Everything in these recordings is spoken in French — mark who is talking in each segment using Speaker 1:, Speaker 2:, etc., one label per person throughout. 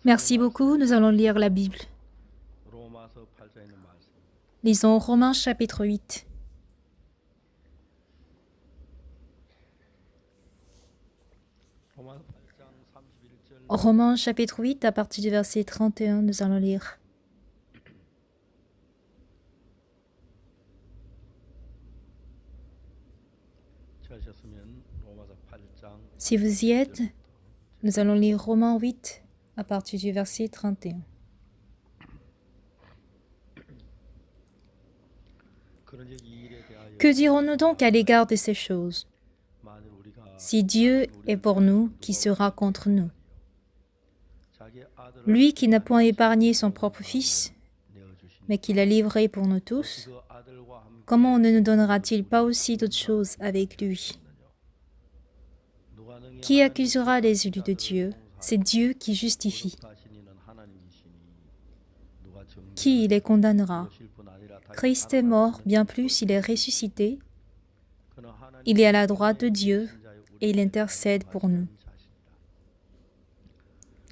Speaker 1: Merci beaucoup, nous allons lire la Bible.
Speaker 2: 로마서 8장에 있는 말씀.
Speaker 1: Lisons Romains chapitre 8.
Speaker 2: 로마서 8장 31절.
Speaker 1: Romains chapitre 8, à partir du verset 31, nous allons lire.
Speaker 2: 찾으셨으면 로마서 8장
Speaker 1: Si vous y êtes, nous allons lire Romains 8, à partir du verset 31.
Speaker 2: 그런즉 이 일에 대하여
Speaker 1: Que dirons-nous donc à l'égard de ces choses?
Speaker 2: 만일 우리가
Speaker 1: Si Dieu est pour nous, qui sera contre nous?
Speaker 2: 자기 아들을
Speaker 1: Lui qui n'a point épargné son propre Fils,
Speaker 2: 내어주신
Speaker 1: mais qui l'a livré pour nous tous,
Speaker 2: 그 아들과 함께
Speaker 1: comment ne nous donnera-t-il pas aussi d'autres choses avec lui?
Speaker 2: 누가 능히
Speaker 1: Qui accusera les élus de Dieu? C'est Dieu qui justifie.
Speaker 2: 하신 이는 하나님이시니 누가
Speaker 1: Qui les condamnera?
Speaker 2: 정죄하실 뿐 아니라 다시
Speaker 1: Christ est mort, bien plus, il est ressuscité,
Speaker 2: 그는 하나님
Speaker 1: il est à la droite de Dieu et il intercède pour nous.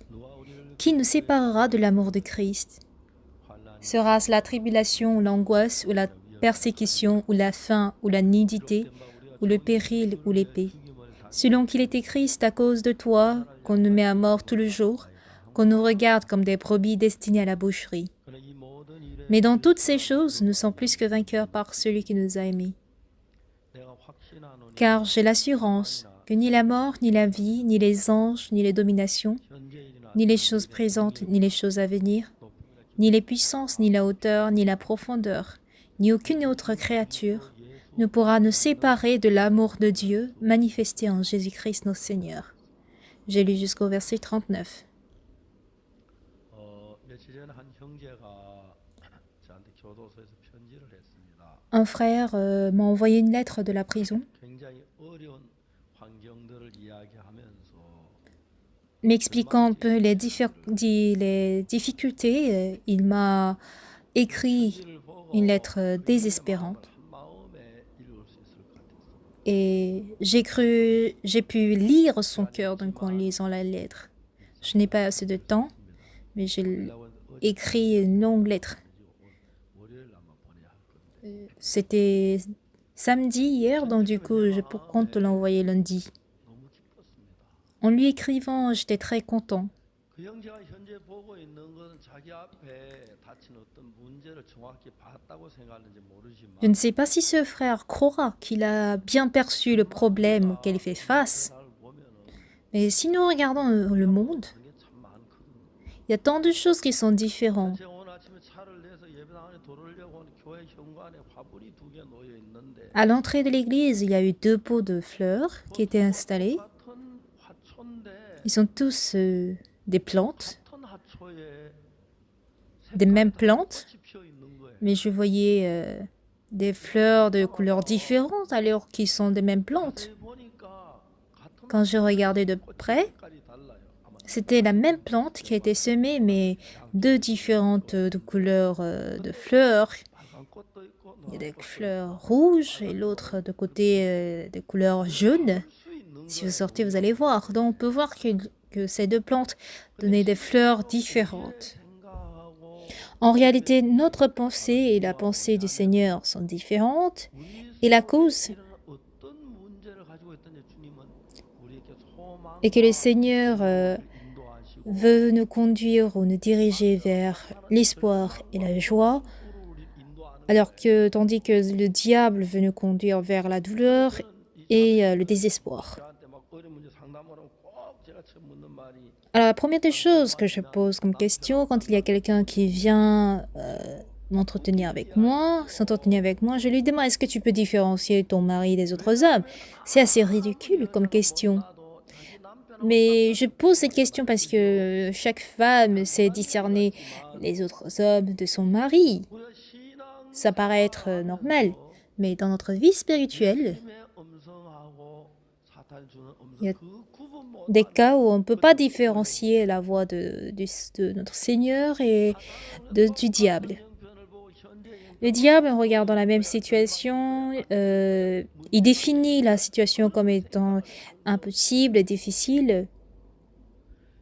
Speaker 2: 누가 우리를
Speaker 1: Qui nous séparera de l'amour de Christ?
Speaker 2: 환난
Speaker 1: Sera-ce la tribulation ou l'angoisse ou la persécution ou la faim ou la nudité ou le péril ou l'épée? Selon qu'il est écrit, c'est à cause de toi qu'on nous met à mort tout le jour, qu'on nous regarde comme des brebis destinées à la boucherie.
Speaker 2: 그는 이 모든 일에
Speaker 1: Mais dans toutes ces choses, nous sommes plus que vainqueurs par celui qui nous a aimés.
Speaker 2: 내가 확신하노니
Speaker 1: Car j'ai l'assurance que ni la mort, ni la vie, ni les anges, ni les dominations,
Speaker 2: 현재일이나
Speaker 1: ni les choses présentes, ni les choses à venir, ni les puissances, ni la hauteur, ni la profondeur, ni aucune autre créature ne pourra nous séparer de l'amour de Dieu manifesté en Jésus-Christ notre Seigneur. J'ai lu jusqu'au verset 39.
Speaker 2: 며칠 전에 한 형제가 저한테 교도소에서 편지를 했습니다.
Speaker 1: Un frère m'a envoyé une lettre de la prison
Speaker 2: 굉장히 어려운 환경들을 이야기하면서
Speaker 1: m'expliquant un peu les difficultés. Il m'a écrit
Speaker 2: 편지를 보고
Speaker 1: une lettre
Speaker 2: 마음을
Speaker 1: désespérante.
Speaker 2: 한 마음에 읽을 수 있을 것 같았어요.
Speaker 1: Et j'ai pu lire son cœur donc en lisant la lettre. Je n'ai pas assez de temps, mais j'ai écrit une longue lettre.
Speaker 2: 월요일 아마 보내야 할 건데
Speaker 1: C'était samedi hier, donc du coup, je compte l'envoyer lundi.
Speaker 2: 너무 기뻤습니다.
Speaker 1: En lui écrivant, j'étais très content.
Speaker 2: 그 형제가 현재 보고 있는 것은 자기 앞에 닥친 어떤 문제를 정확히 봤다고 생각하는지 모르지만
Speaker 1: Je ne sais pas si ce frère croira qu'il a bien perçu le problème auquel il fait face,
Speaker 2: 세상을 보면은
Speaker 1: mais si nous regardons le monde,
Speaker 2: 그런 게 참 많거든요.
Speaker 1: il y a tant de choses qui sont différentes.
Speaker 2: 제가 오늘 아침에 차를 내서 예배당 안에 들어오려고 하는 교회 현관에 화분이 2개 놓여 있는데
Speaker 1: À l'entrée de l'église, il y a eu 2 pots de fleurs qui étaient installés.
Speaker 2: 같은 화초인데
Speaker 1: Ils sont tous des plantes,
Speaker 2: 같은 화초에
Speaker 1: des mêmes plantes,
Speaker 2: 꽃이 피어 있는 거예요.
Speaker 1: mais je voyais des fleurs de couleurs différentes alors qu'ils sont des mêmes plantes.
Speaker 2: 자세히 보니까 같은
Speaker 1: Quand je regardais de près,
Speaker 2: 색깔이 달라요. 아마
Speaker 1: c'était la même plante qui a été semée, mais 2 différentes de couleurs de fleurs.
Speaker 2: 빨간 꽃도 있고
Speaker 1: Il y a
Speaker 2: 노란
Speaker 1: des
Speaker 2: 꽃도
Speaker 1: fleurs rouges et l'autre de côté des couleurs jaunes.
Speaker 2: 수 있는
Speaker 1: Si vous sortez, vous allez voir. Donc on peut voir que ces 2 plantes donnaient des fleurs différentes.
Speaker 2: 생각하고
Speaker 1: En réalité, notre pensée et la pensée du Seigneur sont différentes.
Speaker 2: 우리
Speaker 1: Et la cause
Speaker 2: 속에 어떤 문제를 가지고 있든지 주님은 우리에게 소망
Speaker 1: est que le Seigneur
Speaker 2: 인도하시고
Speaker 1: veut nous conduire ou nous diriger vers l'espoir et la joie,
Speaker 2: 우리 인도하는
Speaker 1: alors que tandis que le diable veut nous conduire vers la douleur et le désespoir.
Speaker 2: 저한테 막 어려운 문제 상담하러 꼭 제가 처음 묻는 말이
Speaker 1: Alors la première des choses que je pose comme question quand il y a quelqu'un qui vient m'entretenir avec moi, s'entretenir avec moi, je lui demande est-ce que tu peux différencier ton mari des autres hommes? C'est assez ridicule comme question.
Speaker 2: 나도 자기 남편하고
Speaker 1: Mais je pose cette question parce que chaque femme sait discerner les autres hommes de son mari.
Speaker 2: 우리가 신앙
Speaker 1: Ça paraît être normal. Mais dans notre vie spirituelle,
Speaker 2: 주님의 음성하고 사탄 주는
Speaker 1: il y a
Speaker 2: 음성 그 구분 못
Speaker 1: des cas où on ne peut pas différencier la voix de notre Seigneur et du diable.
Speaker 2: 형편을 보고 현재
Speaker 1: Le diable, en regardant la même situation, il définit la situation comme étant impossible et difficile.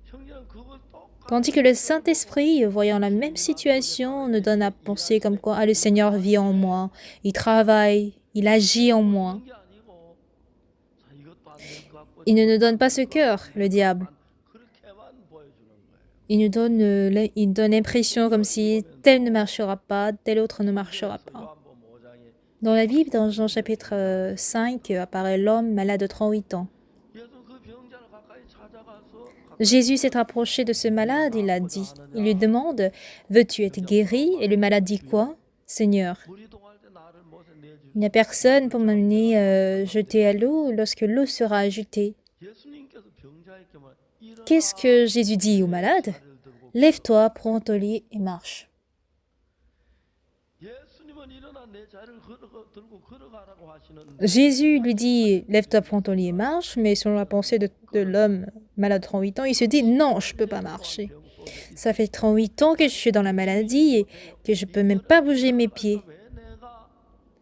Speaker 2: 형제는 그걸 똑같이
Speaker 1: Tandis que le Saint-Esprit, voyant la même situation, nous donne à penser comme quoi le Seigneur vit en moi, il travaille, il agit en moi.
Speaker 2: 게 아니고 자, 이것도 안 될 것 같고
Speaker 1: Il ne nous donne pas ce cœur, le diable.
Speaker 2: 그렇게만 보여주는 거예요.
Speaker 1: Il donne l'impression comme si tel ne marchera pas, tel autre ne marchera pas.
Speaker 2: 요한복음 5장에
Speaker 1: Dans la Bible, dans Jean chapitre 5, apparaît l'homme malade de 38 ans.
Speaker 2: 예수 그 병자를 가까이 찾아가서
Speaker 1: Jésus s'est approché de ce malade, il a dit. Il lui demande, veux-tu être guéri? Et le malade dit quoi? Seigneur,
Speaker 2: 물이 동할 때 나를 못에 내줄
Speaker 1: il n'y a personne pour m'amener jeter à l'eau lorsque l'eau sera ajoutée.
Speaker 2: 예수님께서 병자에게 말 일어나
Speaker 1: Qu'est-ce que Jésus dit au malade?
Speaker 2: 자리를 들고
Speaker 1: Lève-toi, prends ton lit et marche.
Speaker 2: 예수님은 일어나 내 자리를 들고 걸어가라고 하시는데
Speaker 1: Jésus lui dit, lève-toi, prends ton lit et marche, mais selon la pensée de l'homme malade de 38 ans, il se dit, non, je ne peux pas marcher.
Speaker 2: 병 속에
Speaker 1: Ça fait 38 ans que je suis dans la maladie et que je ne peux même pas bouger mes pieds.
Speaker 2: 왜 내가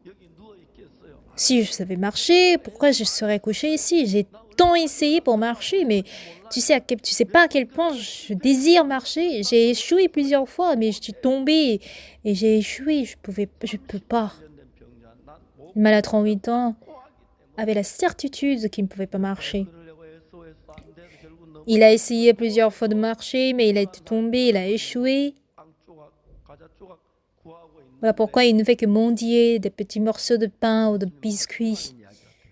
Speaker 2: 여기 누워 있겠어요?
Speaker 1: Si je savais marcher, pourquoi je serais couché ici? J'ai tant essayé pour marcher, mais tu sais pas à quel point je désire marcher. J'ai échoué plusieurs fois, mais je suis tombée et j'ai échoué. Je peux pas.
Speaker 2: 관련된 병자 난못
Speaker 1: Le malade de 38 ans
Speaker 2: 하기 때문에
Speaker 1: avait la certitude qu'il ne pouvait pas marcher.
Speaker 2: 그러려고 SOS 안 돼서 결국 너무
Speaker 1: Il a essayé plusieurs fois de marcher, mais il a été tombé, il a échoué.
Speaker 2: 빵 조각 과자 조각 구하고 있는
Speaker 1: Voilà pourquoi il ne fait que mendier des petits morceaux de pain ou de biscuits.
Speaker 2: 이야기 같아요.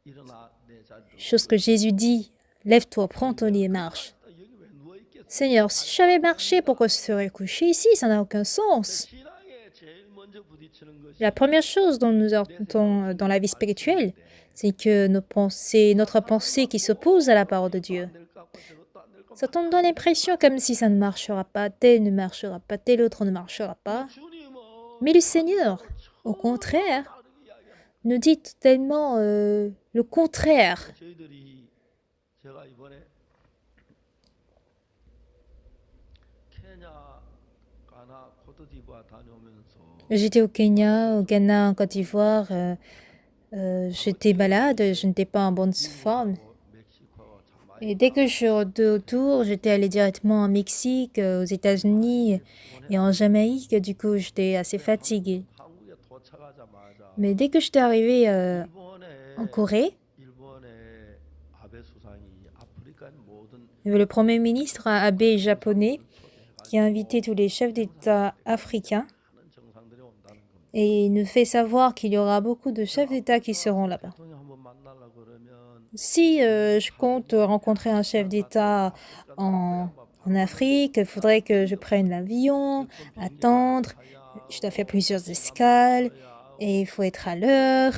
Speaker 2: 일어나 내 자리로
Speaker 1: Chose que Jésus dit, lève-toi, prends ton lit et marche.
Speaker 2: 여기 왜 누워 있겠어?
Speaker 1: Seigneur, si j'avais marché, pourquoi je serais couché ici? Ça n'a aucun sens.
Speaker 2: 신앙에 제일 먼저 부딪히는 것이
Speaker 1: La première chose dont nous entendons dans la vie spirituelle, c'est que notre pensée qui s'oppose à la parole de Dieu.
Speaker 2: 될 것 같고 저것도 안 될 것
Speaker 1: Ça
Speaker 2: 같고
Speaker 1: tombe dans l'impression comme si ça ne marchera pas, tel ne marchera pas, tel autre ne marchera pas.
Speaker 2: 주님은
Speaker 1: Mais le Seigneur, au contraire,
Speaker 2: 다르게 이야기합니다.
Speaker 1: nous dit totalement le contraire.
Speaker 2: 저희들이 제가 이번에 케냐, 가나, 코트디부아 다녀오면서
Speaker 1: J'étais au Kenya, au Ghana, en Côte d'Ivoire. J'étais malade, je n'étais pas en bonne forme.
Speaker 2: 멕시코와 자마이카
Speaker 1: Et dès que je suis de retour, j'étais allée directement en Mexique, aux États-Unis et en Jamaïque. Du coup, j'étais assez fatiguée.
Speaker 2: 한국에 도착하자마자
Speaker 1: Mais dès que j'étais arrivée en
Speaker 2: 일본에
Speaker 1: Corée,
Speaker 2: 일본의 아베 수상이 아프리카의 모든
Speaker 1: il y avait le Premier ministre Abe japonais qui a invité tous les chefs d'État africains
Speaker 2: 많은 정상들이 온다는 겁니다.
Speaker 1: et il nous fait savoir qu'il y aura beaucoup de chefs d'État qui seront là-bas.
Speaker 2: 대통령 한번 만나려고 그러면
Speaker 1: Si je compte rencontrer un chef d'État en Afrique, il faudrait que je prenne l'avion, attendre, je dois faire plusieurs escales et il faut être à l'heure.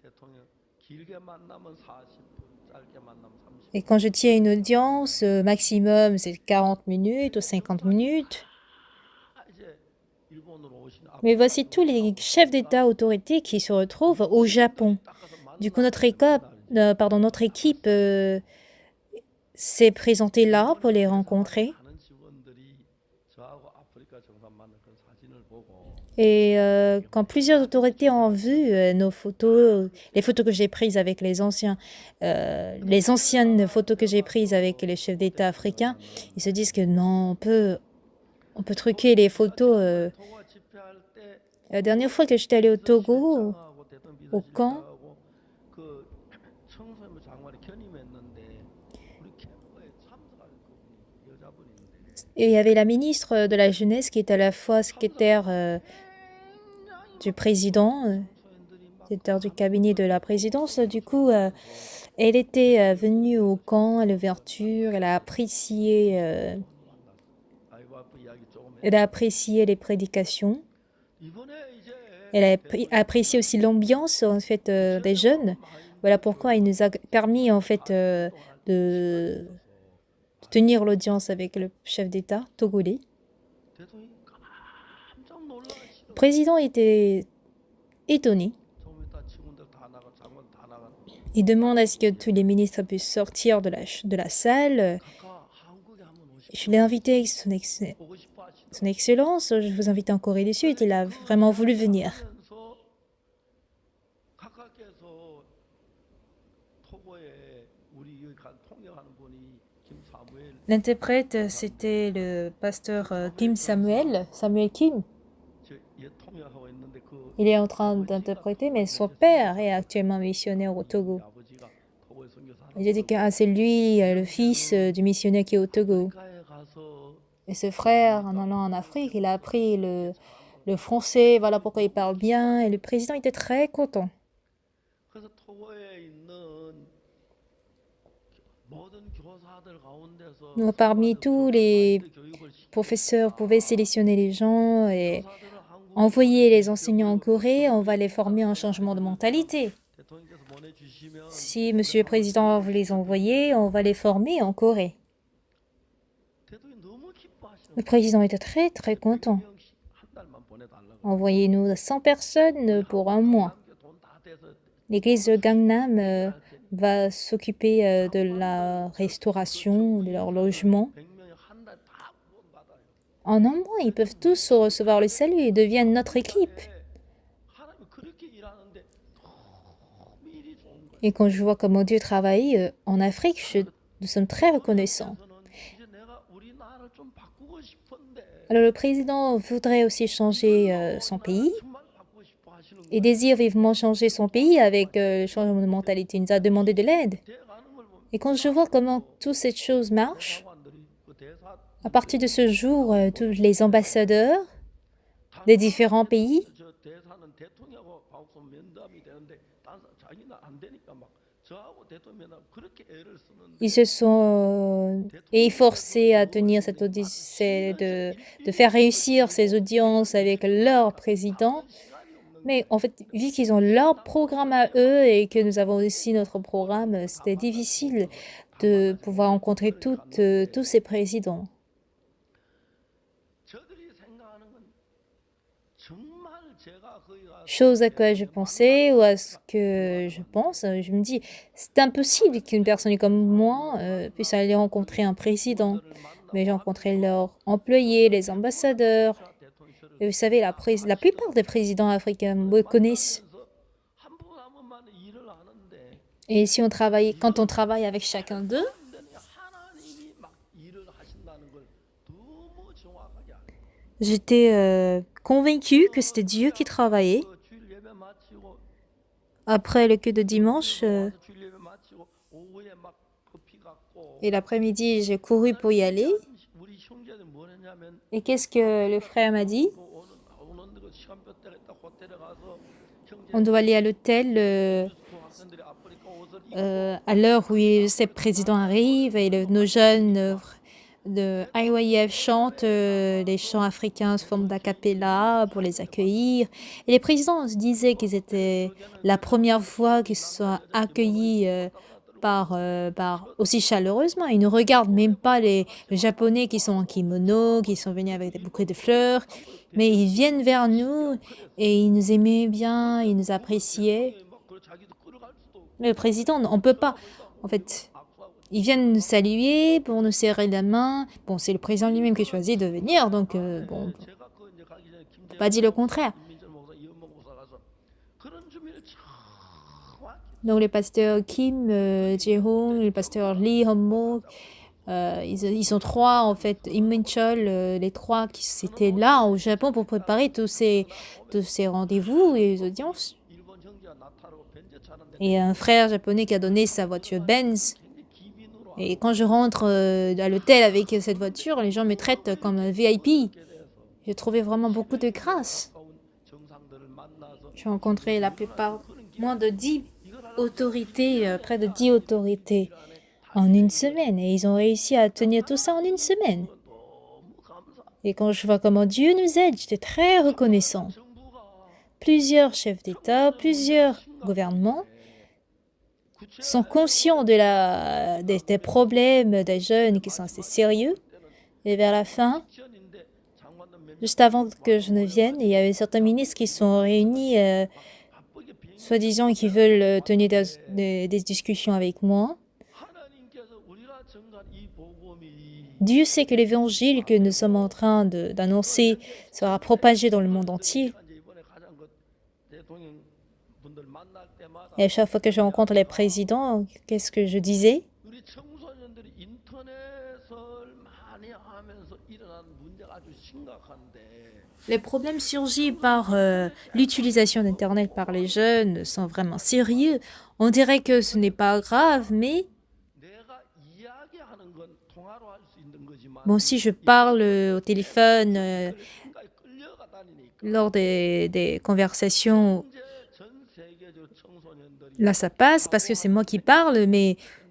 Speaker 2: 대통령 길게 만나면 40분, 짧게 만나면 30분.
Speaker 1: Et quand je tiens une audience, maximum c'est 40 minutes ou 50 minutes.
Speaker 2: 이제 일본으로 오신
Speaker 1: Mais voici tous les chefs d'État autorités qui se retrouvent au Japon. Du coup, notre équipe s'est présentée là pour les rencontrer.
Speaker 2: 많은 직원들이 저하고 아프리카 정상 만난 그 사진을 보고
Speaker 1: Et quand plusieurs autorités ont vu nos photos, les photos que j'ai prises avec les anciennes photos que j'ai prises avec les chefs d'État africains, ils se disent que non, on peut truquer les photos.
Speaker 2: 토고 집회할 때
Speaker 1: La dernière fois que j'étais allée au Togo,
Speaker 2: 시장하고 대통령
Speaker 1: au camp,
Speaker 2: 비서실장하고 그 청소년부 장관이 견임했는데 우리 캠프에 참석할 그분이 여자분인데
Speaker 1: et il y avait la ministre de la Jeunesse qui est à la fois secrétaire du président,
Speaker 2: 청소년들이 막
Speaker 1: secrétaire du cabinet de la présidence. Du coup, elle était venue au camp à l'ouverture,
Speaker 2: 아이고 아프 이야기 조금 해.
Speaker 1: elle a apprécié les prédications.
Speaker 2: 이번에 이제
Speaker 1: Elle a apprécié aussi l'ambiance en fait des jeunes. Voilà pourquoi il nous a permis en fait de tenir l'audience avec le chef d'État togolais.
Speaker 2: 대통령이 깜짝 놀라시더라고요.
Speaker 1: Le président était étonné.
Speaker 2: 좀 이따 직원들 다 나가 장관 다 나가.
Speaker 1: Il demande à ce que tous les ministres puissent sortir de la salle.
Speaker 2: 각하 한국에 한번 오시.
Speaker 1: Je l'ai invité avec
Speaker 2: 보고 싶어 하시더라고요.
Speaker 1: son Excellence. Je vous invite en Corée du Sud. Il a vraiment voulu venir.
Speaker 2: 하면서 각하께서 토고
Speaker 1: L'interprète, c'était le pasteur Kim Samuel, Samuel Kim. Il est en train d'interpréter, mais son père est actuellement missionnaire au Togo. J'ai dit que c'est lui, le fils du missionnaire qui est au Togo. Et ce frère, en allant en Afrique, il a appris le français, voilà pourquoi il parle bien. Et le président était très content. Donc, parmi tous les professeurs pouvaient sélectionner les gens et envoyer les enseignants en Corée, on va les former en changement de mentalité. Si Monsieur le Président veut les envoyer, on va les former en Corée. Le président était très très content. Envoyez-nous 100 personnes pour un mois. L'église de Gangnam va s'occuper de la restauration de leur logement. En un mois, ils peuvent tous recevoir le salut et deviennent notre équipe. Et quand je vois comment Dieu travaille en Afrique, nous sommes très reconnaissants. Alors le président voudrait aussi changer son pays et désire vivement changer son pays avec le changement de mentalité. Il nous a demandé de l'aide. Et quand je vois comment toutes ces choses marchent, à partir de ce jour, tous les ambassadeurs des différents pays ils se sont efforcés à tenir cette odyssée de faire réussir ces audiences avec leur président. Mais en fait, vu qu'ils ont leur programme à eux et que nous avons aussi notre programme, c'était difficile de pouvoir rencontrer tous ces présidents. Chose à quoi je pensais ou à ce que je pense, je me dis, c'est impossible qu'une personne comme moi puisse aller rencontrer un président. Mais j'ai rencontré leurs employés, les ambassadeurs. Et vous savez, la plupart des présidents africains me connaissent. Et si quand on travaille avec chacun d'eux, j'étais convaincue que c'était Dieu qui travaillait. Après le culte de dimanche, et l'après-midi, j'ai couru pour y aller. Et qu'est-ce que le frère m'a dit? On doit aller à l'hôtel à l'heure où ces présidents arrivent et nos jeunes de IYF chantent les chants africains sous forme d'acapella pour les accueillir. Et les présidents se disaient qu'ils étaient la première fois qu'ils se sont accueillis par aussi chaleureusement. Ils ne regardent même pas les Japonais qui sont en kimono, qui sont venus avec des bouquets de fleurs, mais ils viennent vers nous et ils nous aimaient bien, ils nous appréciaient. Mais le président, on ne peut pas. En fait, ils viennent nous saluer pour nous serrer la main. Bon, c'est le président lui-même qui choisit de venir, donc bon, on ne peut pas dire le contraire. Donc les pasteurs Kim Jae-hong, le pasteur Lee Hong-mo, ils sont trois en fait, Im Min-chol, les trois qui étaient là au Japon pour préparer tous ces rendez-vous et les audiences. Et un frère japonais qui a donné sa voiture Benz. Et quand je rentre à l'hôtel avec cette voiture, les gens me traitent comme un VIP. J'ai trouvé vraiment beaucoup de grâce. J'ai rencontré la plupart, moins de 10 autorités, près de 10 autorités en une semaine. Et ils ont réussi à tenir tout ça en une semaine. Et quand je vois comment Dieu nous aide, j'étais très reconnaissant. Plusieurs chefs d'État, plusieurs gouvernements sont conscients des problèmes des jeunes qui sont assez sérieux. Et vers la fin, juste avant que je ne vienne, il y avait certains ministres qui sont réunis, soi-disant qui veulent tenir des discussions avec moi. Dieu sait que l'évangile que nous sommes en train d'annoncer sera propagé dans le monde entier. Et à chaque fois que je rencontre les présidents, qu'est-ce que je disais?
Speaker 2: 우리 청소년들이 인터넷을 많이 하면서 일어난 문제가 아주 심각한데
Speaker 1: Les problèmes surgis par l'utilisation d'Internet par les jeunes sont vraiment sérieux. On dirait que ce n'est pas grave, mais
Speaker 2: 내가 이야기하는 건 통화로 할 수 있는 거지만
Speaker 1: bon, si je parle au téléphone
Speaker 2: 생각이 끌려가 다니니까
Speaker 1: lors des conversations,
Speaker 2: 현재 전 세계적 청소년들이
Speaker 1: là ça passe parce que c'est moi qui parle, mais
Speaker 2: 생각이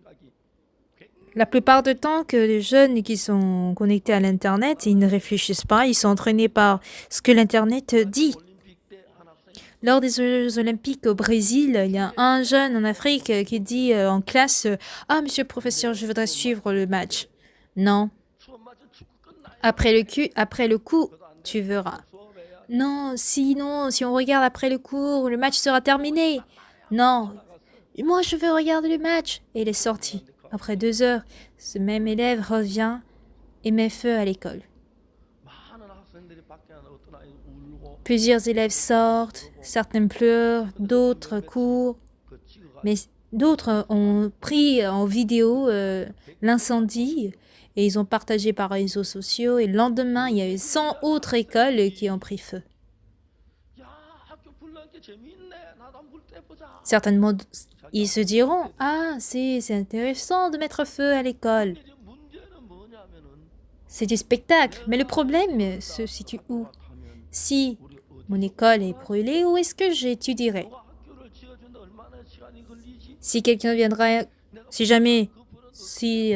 Speaker 1: la plupart du temps que les jeunes qui sont connectés à l'Internet, ils ne réfléchissent pas, ils sont entraînés par ce que l'Internet dit.
Speaker 2: 올림픽 때 한 학생이
Speaker 1: Lors des Jeux olympiques au Brésil, il y a un jeune en Afrique qui dit en classe Ah, monsieur le professeur, je voudrais suivre le match. Non.
Speaker 2: 수업 맞춰 축구 끝나야
Speaker 1: Après le coup, tu verras.
Speaker 2: 수업해야
Speaker 1: Non, sinon, si on regarde après le cours, le match sera terminé. Non. Moi, je veux regarder le match. Et il est sorti. Après 2 heures, ce même élève revient et met feu à l'école.
Speaker 2: 많은 학생들이 밖에 나가 어떤 아이 울고
Speaker 1: Plusieurs élèves sortent, certains pleurent, d'autres courent,
Speaker 2: 그 찍어가
Speaker 1: mais d'autres ont pris en vidéo l'incendie et ils ont partagé par réseaux sociaux. Et le lendemain, il y avait 100 autres écoles qui ont pris feu.
Speaker 2: 야 학교 불난 게 재미있네 나도 한번 불 때보자
Speaker 1: Certainement, ils se diront Ah, c'est intéressant de mettre feu à l'école.
Speaker 2: 이제 문제는 뭐냐면은
Speaker 1: C'est du spectacle. Mais le problème se situe où?
Speaker 2: 하면
Speaker 1: Si
Speaker 2: 우리 어디
Speaker 1: mon école est brûlée, où est-ce que j'étudierai?
Speaker 2: 누가 학교를 지어준다 얼마나 시간이 걸리지
Speaker 1: Si quelqu'un viendra, si jamais, si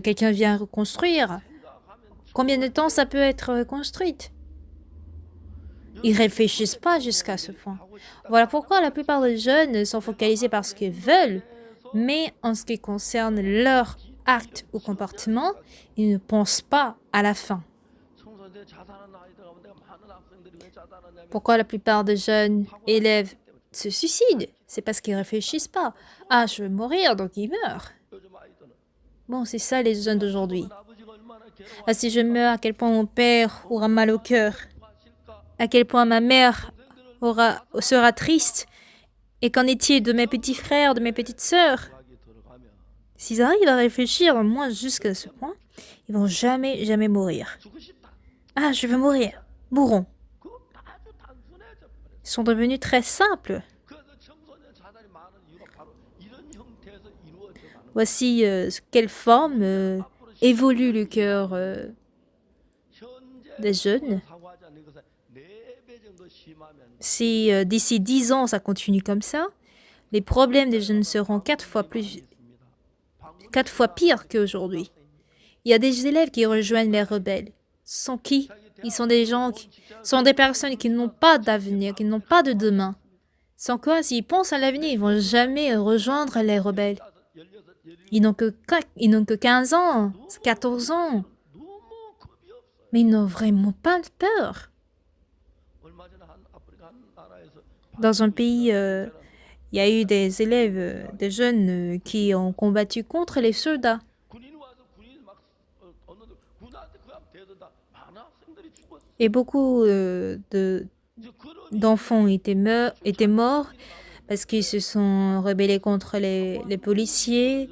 Speaker 1: quelqu'un vient reconstruire, combien de temps ça peut être reconstruite? Ils réfléchissent pas jusqu'à ce point. Voilà pourquoi la plupart des jeunes sont focalisés par ce qu'ils veulent, mais en ce qui concerne leur acte ou comportement, ils ne pensent pas à la fin.
Speaker 2: 청소년들 자살하는 아이들 가면 내가 많은 학생들이 왜 자살하냐면
Speaker 1: Pourquoi la plupart des jeunes élèves se suicident? C'est parce qu'ils réfléchissent pas. Ah, je veux mourir, donc ils meurent.
Speaker 2: 요즘 아이들은
Speaker 1: Bon, c'est ça les jeunes d'aujourd'hui.
Speaker 2: 아버지가 얼마나 괴로워하실까
Speaker 1: Ah, si je meurs, à quel point mon père aura mal au cœur, à quel point ma mère sera triste, et qu'en est-il de mes petits frères, de mes petites sœurs?
Speaker 2: 생각이 들어가면
Speaker 1: S'ils arrivent à réfléchir au moins jusqu'à ce point, ils vont jamais, jamais mourir.
Speaker 2: 죽고 싶다
Speaker 1: Ah, je veux mourir. Mourons.
Speaker 2: 그거 아주 단순해져 버렸어
Speaker 1: Ils sont devenus très simples.
Speaker 2: 그래서 청소년 자살이 많은 이유가 바로 이런 형태에서 이루어져 가는
Speaker 1: Voici quelle forme évolue le cœur
Speaker 2: 현재
Speaker 1: des jeunes.
Speaker 2: 사고하지 않는 것은 4배 정도 심하면
Speaker 1: Si d'ici 10 ans ça continue comme ça, les problèmes des jeunes seront 4 fois pires qu'aujourd'hui. Il y a des élèves qui rejoignent les rebelles. Ce sont qui? Ils sont des gens sont des personnes qui n'ont pas d'avenir, qui n'ont pas de demain. Sans quoi, s'ils pensent à l'avenir, ils vont jamais rejoindre les rebelles.
Speaker 2: 16, 17, 18
Speaker 1: Ils n'ont que 15 ans, 14 ans,
Speaker 2: 너무 겁이 없어요.
Speaker 1: mais ils n'ont vraiment pas peur.
Speaker 2: 얼마 전에 한 아프리카 한 나라에서
Speaker 1: Dans un pays, il y a eu des élèves, des jeunes qui ont combattu contre les soldats.
Speaker 2: 군인이 와서 군인이 막 어느 군한테 그 앞 대든다 많은 학생들이 죽었어.
Speaker 1: Et beaucoup
Speaker 2: 이제 그런
Speaker 1: d'enfants étaient morts parce qu'ils se sont rebellés contre les policiers,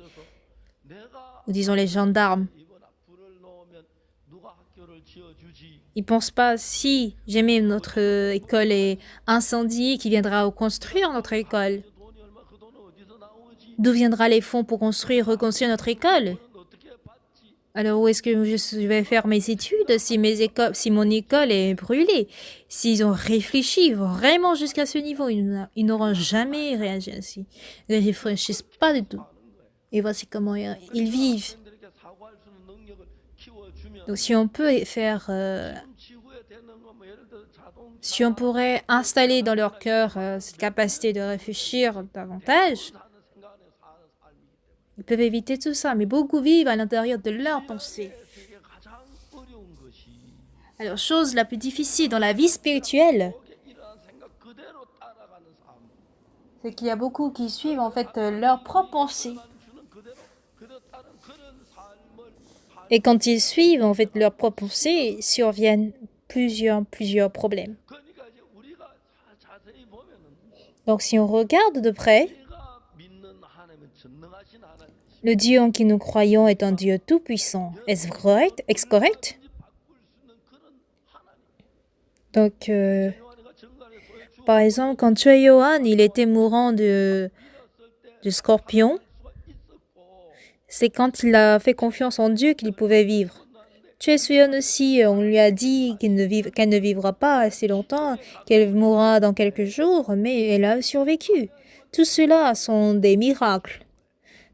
Speaker 2: 내가
Speaker 1: ou disons les gendarmes.
Speaker 2: 이번 불을 놓으면 누가 학교를 지어주지?
Speaker 1: Ils pensent pas si jamais notre école est incendiée, qui viendra reconstruire notre école.
Speaker 2: 돈이 얼마 그 돈은 어디서 나오지?
Speaker 1: D'où viendra les fonds pour reconstruire notre école?
Speaker 2: 그건 어떻게 받지?
Speaker 1: Alors où est-ce que je vais faire mes études si mon école est brûlée? S'ils ont réfléchi vraiment jusqu'à ce niveau, ils n'auront jamais réagi ainsi. Ils ne réfléchissent pas du tout. Et voici comment ils vivent.
Speaker 2: 학생들에게 사고할 수 있는 능력을 키워주면
Speaker 1: Donc si on peut faire,
Speaker 2: 지구에 되는 거뭐 예를 들어 자동차
Speaker 1: si on pourrait installer dans leur cœur cette capacité de réfléchir davantage,
Speaker 2: 사는 생각 안에 사는 삶이기
Speaker 1: ils peuvent éviter tout ça. Mais beaucoup vivent à l'intérieur de leurs pensées.
Speaker 2: 때문에 세계 가장 어려운 것이
Speaker 1: Alors, chose la plus difficile dans la vie spirituelle,
Speaker 2: 거기에 일어난 생각 그대로 따라가는 삶.
Speaker 1: c'est qu'il y a beaucoup qui suivent en fait leurs propres pensées.
Speaker 2: 주는 그대로 따른 그런 삶을
Speaker 1: Et quand ils suivent en fait leurs propres pensées, surviennent plusieurs problèmes.
Speaker 2: 그러니까 이제 우리가 자세히 보면은
Speaker 1: Donc si on regarde de près,
Speaker 2: 우리가 믿는 하나님은 전능하신 하나님.
Speaker 1: le Dieu en qui nous croyons est un Dieu tout-puissant. Est-ce correct? Est-ce correct?
Speaker 2: 바꿀 수 있는 그런 하나님.
Speaker 1: Donc,
Speaker 2: 요한이가 정갈에 소에 주어
Speaker 1: par exemple, quand tué Johan, il était mourant
Speaker 2: 믿었을 때
Speaker 1: du scorpion.
Speaker 2: 수가 있었고
Speaker 1: C'est quand il a fait confiance en Dieu qu'il pouvait vivre. Choi Soo-yeon aussi, on lui a dit qu'elle ne vivra pas assez longtemps, qu'elle mourra dans quelques jours, mais elle a survécu. Tout cela sont des miracles.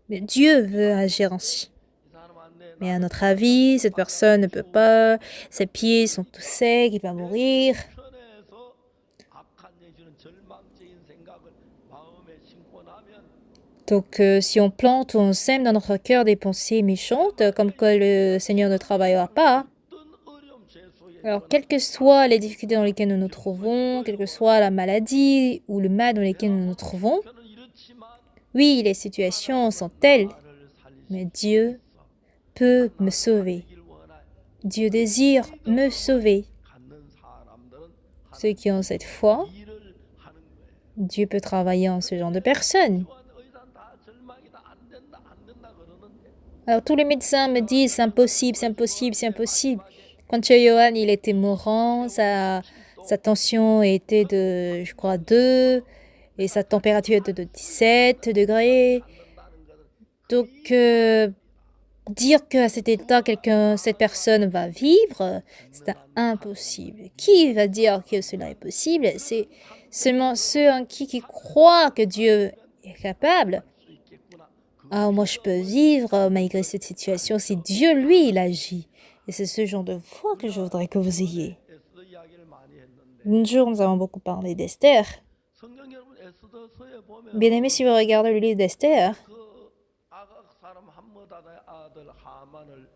Speaker 1: Mais Dieu veut agir ainsi.
Speaker 2: 이 사람한테
Speaker 1: Mais à notre avis, cette personne ne peut pas, ses pieds sont tout secs, il va mourir.
Speaker 2: 편에서 악한 내지는 절망적인 생각을 마음에 심고 나면
Speaker 1: Donc, si on plante ou on sème dans notre cœur des pensées méchantes, comme que le Seigneur ne travaillera pas,
Speaker 2: 어떤 어려움 죄소에
Speaker 1: alors quelles que soient les difficultés dans lesquelles nous nous trouvons, quelle que soit la maladie ou le mal dans lesquels nous nous trouvons,
Speaker 2: 편은 이렇지만
Speaker 1: oui, les situations sont telles,
Speaker 2: 나를 살릴
Speaker 1: mais Dieu peut me sauver.
Speaker 2: 수 있길 원하는
Speaker 1: Dieu désire me sauver.
Speaker 2: 갖는 사람들은
Speaker 1: Ceux qui ont cette foi,
Speaker 2: 일을 하는 거예요.
Speaker 1: Dieu peut travailler en ce genre de personnes.
Speaker 2: 또한 의사는 다 절망이다 안 된다 그러는데
Speaker 1: Alors tous les médecins me disent c'est impossible, c'est impossible, c'est impossible. Quand Choi Johan il était mourant, sa tension était de, je crois, 2 et sa température était de 17 degrés. Donc dire qu'à cet état, cette personne va vivre, c'est impossible. Qui va dire que cela est possible? C'est seulement ceux en qui croient que Dieu est capable.
Speaker 2: 수 있겠구나.
Speaker 1: Ah, moi je peux vivre malgré cette situation si Dieu, lui, il agit. Et c'est ce genre de foi que je voudrais que vous ayez.
Speaker 2: 에스더 이야기를 많이 했는데
Speaker 1: Un jour, nous avons beaucoup parlé d'Esther.
Speaker 2: 성경 여러분 에스더서에 보면
Speaker 1: Bien aimé, si vous regardez le livre d'Esther,
Speaker 2: 그 아각 사람 함므다다의 아들 하만을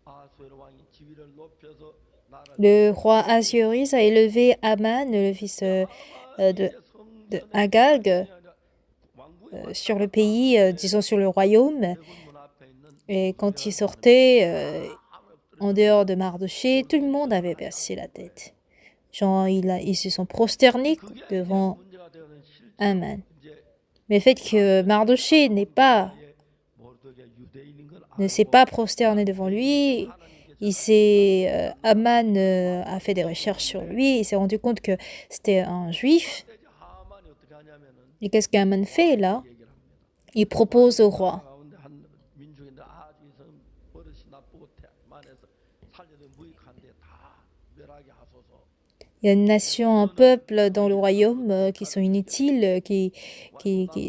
Speaker 2: 아수에르 왕이 지위를 높여서 나라를
Speaker 1: le roi Assuérus a élevé Aman, le fils de Agag, sur le pays, disons sur le royaume.
Speaker 2: 대군문 앞에 있는
Speaker 1: Et quand il sortait en dehors de Mardoché, tout le monde avait baissé la tête. Genre, ils se sont prosternés devant
Speaker 2: 문제가 되는 실제
Speaker 1: Aman.
Speaker 2: 이제
Speaker 1: Mais le fait que Mardoché
Speaker 2: 모르드게 유대인인 걸
Speaker 1: ne s'est pas prosterné devant lui, Aman a fait des recherches sur lui, il s'est rendu compte que c'était un juif.
Speaker 2: 이제 하만이 어떻게 하냐면은
Speaker 1: Et qu'est-ce qu'Aman fait là?
Speaker 2: 얘기를 합니다.
Speaker 1: Il propose au roi.
Speaker 2: 가운데 한 민족인데 아주 이성 버릇이 나쁘고 태만해서 살려도 무익한데 다 멸하게 하소서.
Speaker 1: Il y a une nation, un peuple dans le royaume qui sont inutiles, qui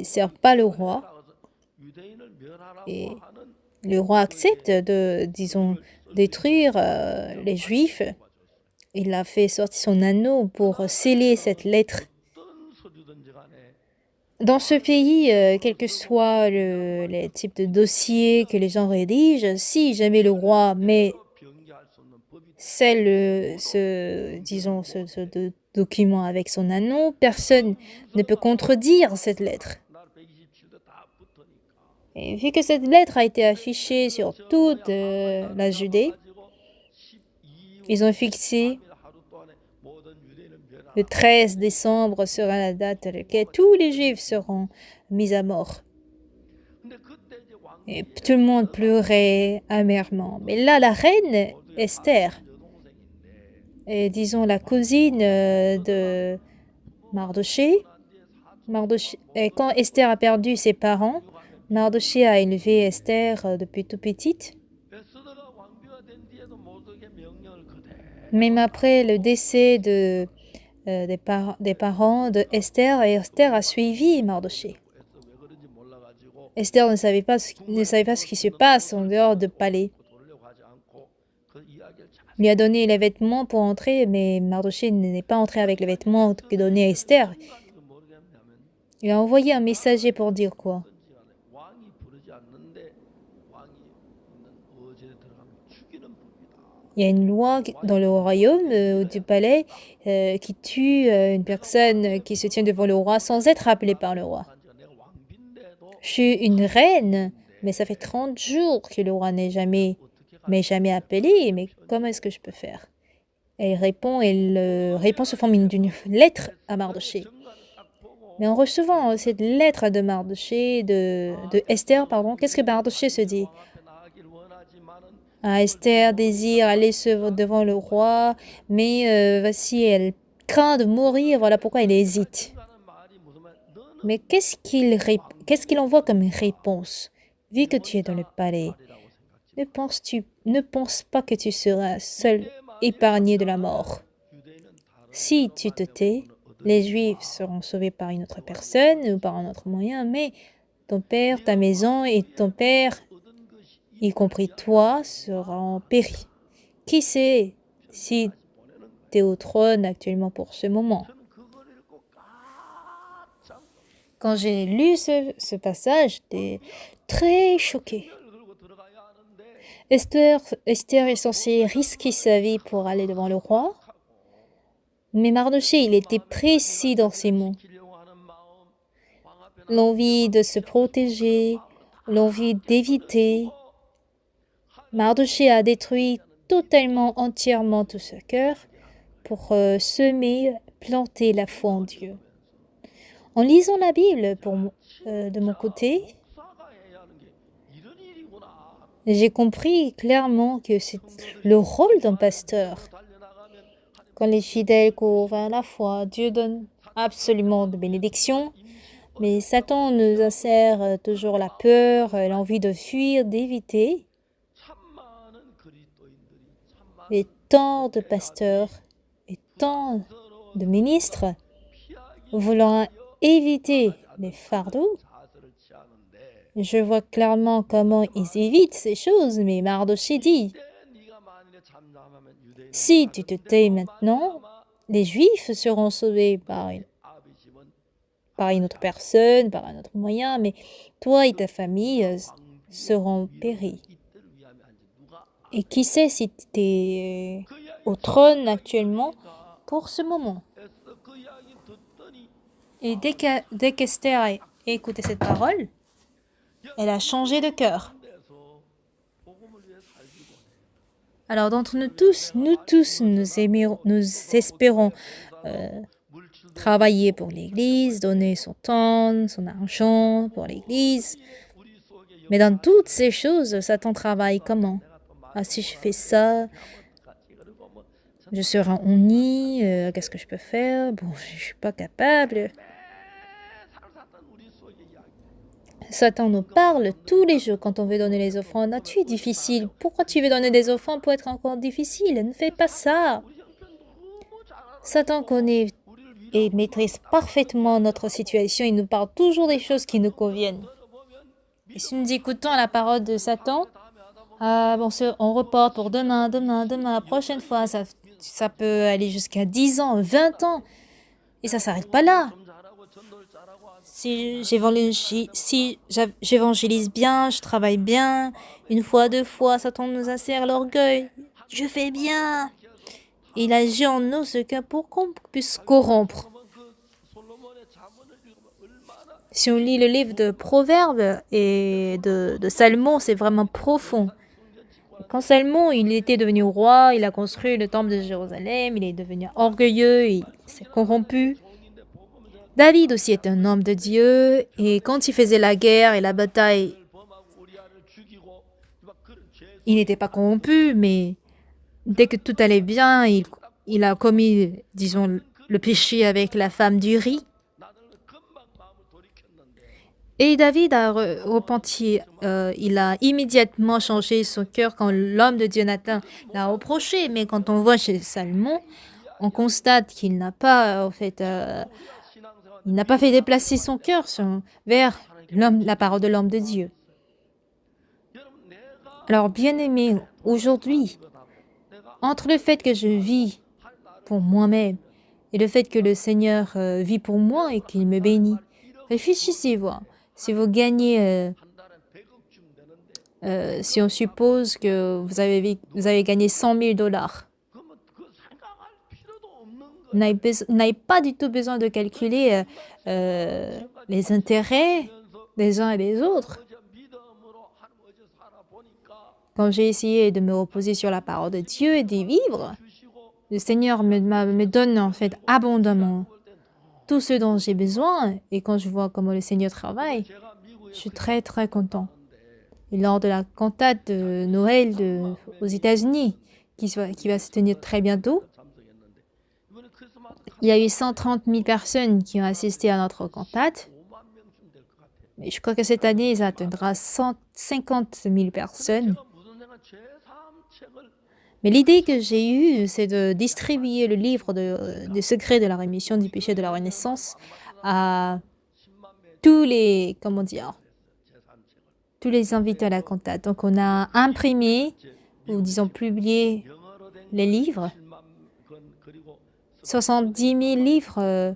Speaker 1: servent pas le roi.
Speaker 2: 유대인을 멸하라고
Speaker 1: Et
Speaker 2: 하는
Speaker 1: le roi accepte de, disons, détruire les Juifs. Il a fait sortir son anneau pour sceller cette lettre.
Speaker 2: 어떤 서류든지 간에
Speaker 1: Dans ce pays, quel que soit les types de dossiers que les gens rédigent, si jamais le roi met
Speaker 2: 변기할 수 없는 법이
Speaker 1: ce document avec son anneau, personne ne peut contredire cette lettre.
Speaker 2: 날 127도 다 붙으니까
Speaker 1: Et vu que cette lettre a été affichée sur toute la Judée,
Speaker 2: 가지고 12월
Speaker 1: ils ont fixé
Speaker 2: 하루 동안에 모든 유대인을 멸하라.
Speaker 1: le 13 décembre sera la date à laquelle tous les Juifs seront mis à mort.
Speaker 2: 근데 그때 이제 왕
Speaker 1: Et tout le monde pleurait amèrement. Mais là, la reine Esther,
Speaker 2: 여동생인데
Speaker 1: et disons la cousine de Mardoché, et quand Esther a perdu ses parents, Mardoché a élevé Esther depuis tout petite.
Speaker 2: 에스더가 왕비가 된 뒤에도 모두에게 명령을 그대로
Speaker 1: Même après le décès des parents de Esther, et Esther a suivi Mardoché.
Speaker 2: 에스더 왜 그런지 몰라가지고
Speaker 1: Esther ne savait pas ce qui se passe en dehors de palais.
Speaker 2: 돌려고 하지 않고 그 이야기를 잘
Speaker 1: Il lui a donné les vêtements pour entrer, mais Mardoché n'est pas entré avec les vêtements que donnait Esther.
Speaker 2: 순간도 모르겠냐면
Speaker 1: Il a envoyé un messager pour dire quoi?
Speaker 2: 어떤지 간에 왕이 부르지 않는데 왕이 있는 어제에 들어가면 죽이는 법이다.
Speaker 1: Il y a une loi dans le royaume du palais qui tue une personne qui se tient devant le roi sans être appelée par le roi.
Speaker 2: 한지가 내가 왕비인데도
Speaker 1: Je suis une reine, mais ça fait 30 jours que le roi m'ait jamais appelée, mais comment est-ce que je peux faire? Elle répond sous forme d'une lettre à Mardoché.
Speaker 2: 정관을 딱 보고
Speaker 1: Mais en recevant cette lettre de Mardochée, de Esther, pardon, qu'est-ce que Mardochée se dit? Ah, Esther désire aller devant le roi, mais voici, elle craint de mourir, voilà pourquoi elle hésite. Mais qu'est-ce qu'il envoie comme réponse? Vu que tu es dans le palais, ne pense pas que tu seras seul épargné de la mort. Si tu te tais, les Juifs seront sauvés par une autre personne ou par un autre moyen, mais ton père, ta maison et ton père, y compris toi, seront péris. Qui sait si tu es au trône actuellement pour ce moment? Quand j'ai lu ce passage, j'étais très choquée. Esther est censée risquer sa vie pour aller devant le roi, mais Mardochée, il était précis dans ses mots. L'envie de se protéger, l'envie d'éviter. Mardochée a détruit totalement, entièrement tout ce cœur pour semer, planter la foi en Dieu. En lisant la Bible de mon côté, j'ai compris clairement que c'est le rôle d'un pasteur. Quand les fidèles courent vers la foi, Dieu donne absolument de bénédictions, mais Satan nous insère toujours la peur, l'envie de fuir, d'éviter. Et tant de pasteurs et tant de ministres voulant éviter les fardeaux. Je vois clairement comment ils évitent ces choses, mais Mardochée dit, si tu te tais maintenant, les Juifs seront sauvés par une autre personne, par un autre moyen, mais toi et ta famille seront péris. Et qui sait si tu es au trône actuellement pour ce moment. Et dès qu'Esther a écouté cette parole, elle a changé de cœur. Alors d'entre nous tous, nous espérons travailler pour l'Église, donner son temps, son argent pour l'Église. Mais dans toutes ces choses, Satan travaille comment? Ah, si je fais ça, je serai uni, qu'est-ce que je peux faire? Bon, je ne suis pas capable. Satan nous parle tous les jours quand on veut donner les offrandes. Ah, tu es difficile. Pourquoi tu veux donner des offrandes pour être encore difficile? Ne fais pas ça. Satan connaît et maîtrise parfaitement notre situation. Il nous parle toujours des choses qui nous conviennent. Et si nous écoutons la parole de Satan, on reporte pour demain, la prochaine fois. Ça peut aller jusqu'à 10 ans, 20 ans. Et ça ne s'arrête pas là. Si j'évangélise bien, je travaille bien, une fois, 2 fois, Satan nous insère l'orgueil. Je fais bien. Il agit en nous ce cas pour qu'on puisse corrompre. Si on lit le livre de Proverbes et de Salomon, c'est vraiment profond. Quand Salomon, il était devenu roi, il a construit le temple de Jérusalem, il est devenu orgueilleux, il s'est corrompu. David aussi est un homme de Dieu, et quand il faisait la guerre et la bataille, il n'était pas corrompu, mais dès que tout allait bien, il a commis, disons, le péché avec la femme d'Uri. Et David a repenti, il a immédiatement changé son cœur quand l'homme de Dieu Nathan l'a reproché, mais quand on voit chez Salomon, on constate qu'il n'a pas, il n'a pas fait déplacer son cœur vers la parole de l'homme de Dieu. Alors, bien-aimés, aujourd'hui, entre le fait que je vis pour moi-même et le fait que le Seigneur vit pour moi et qu'il me bénit, réfléchissez-vous. Si vous gagnez, si on suppose que vous avez gagné 100 000 $, vous n'avez pas du tout besoin de calculer les intérêts des uns et des autres. Quand j'ai essayé de me reposer sur la parole de Dieu et d'y vivre, le Seigneur me donne en fait abondamment. tout ce dont j'ai besoin. Et quand je vois comment le Seigneur travaille,
Speaker 2: 제가 미국에
Speaker 1: je suis très très content. Et lors de la cantate de Noël aux États-Unis, qui va se tenir très bientôt,
Speaker 2: 참석했는데 이번에 크리스마스
Speaker 1: il y a eu 130 000 personnes qui ont assisté à notre cantate.
Speaker 2: 5만 명쯤 될 것 같아요.
Speaker 1: Mais je crois que cette année, ça atteindra 150 000 personnes.
Speaker 2: 제가 무슨 생각 제3책을
Speaker 1: Mais l'idée que j'ai eue, c'est de distribuer le livre des secrets de la rémission du péché de la Renaissance à
Speaker 2: 10만 매
Speaker 1: tous les, comment dire,
Speaker 2: 제3책을
Speaker 1: tous les invités à la cantate. Donc on a imprimé, ou disons publié,
Speaker 2: 영어로 된
Speaker 1: les livres,
Speaker 2: 7만 권 그리고
Speaker 1: 70 000 livres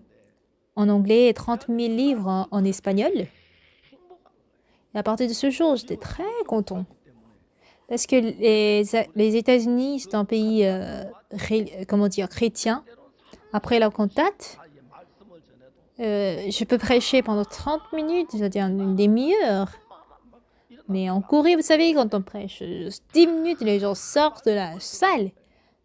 Speaker 1: en anglais et 30 000 livres en espagnol. Et à partir de ce jour, j'étais très content. Parce que les États-Unis, c'est un pays comment dire, chrétien. Après la cantate,
Speaker 2: 아예 말씀을 전해도
Speaker 1: je peux prêcher pendant 30 minutes, c'est-à-dire une demi-heure. Mais en Corée, vous savez, quand on prêche 10 minutes, les gens sortent de la salle.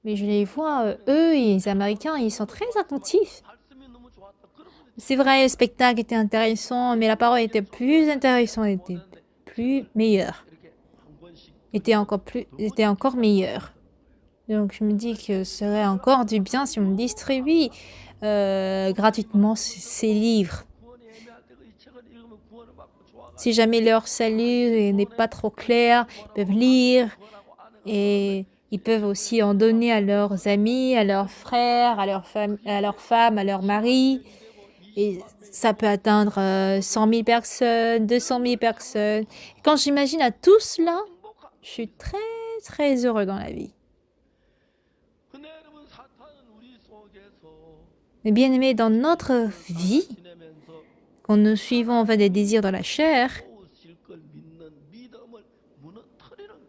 Speaker 1: Mais je les vois, eux, les Américains, ils sont très attentifs.
Speaker 2: 말씀이 너무 좋았다. 그런 분이
Speaker 1: C'est vrai, le spectacle était intéressant, mais la parole était plus intéressante, était plus meilleure,
Speaker 2: 이렇게 한 권씩
Speaker 1: était encore meilleure. Donc je me dis que ce serait encore du bien si on distribue gratuitement ces livres.
Speaker 2: 구원에 애매할 때 이 책을 읽으면 구원을 받고 좋아가
Speaker 1: Si jamais leur salut n'est pas trop clair, ils peuvent lire
Speaker 2: 구원하고 아내가
Speaker 1: et ils peuvent aussi en donner à leurs amis, à leurs frères, à leurs femmes, à leurs maris. Et ça peut atteindre 100 000 personnes, 200 000 personnes. Et quand j'imagine à tout cela, je suis très, très heureux dans la vie.
Speaker 2: 근데 여러분 사탄은 우리 속에서
Speaker 1: Mais bien aimé, dans notre vie,
Speaker 2: 지내면서
Speaker 1: quand nous suivons en fait des désirs de la chair,
Speaker 2: 오실 걸 믿는 믿음을 무너뜨리는 것.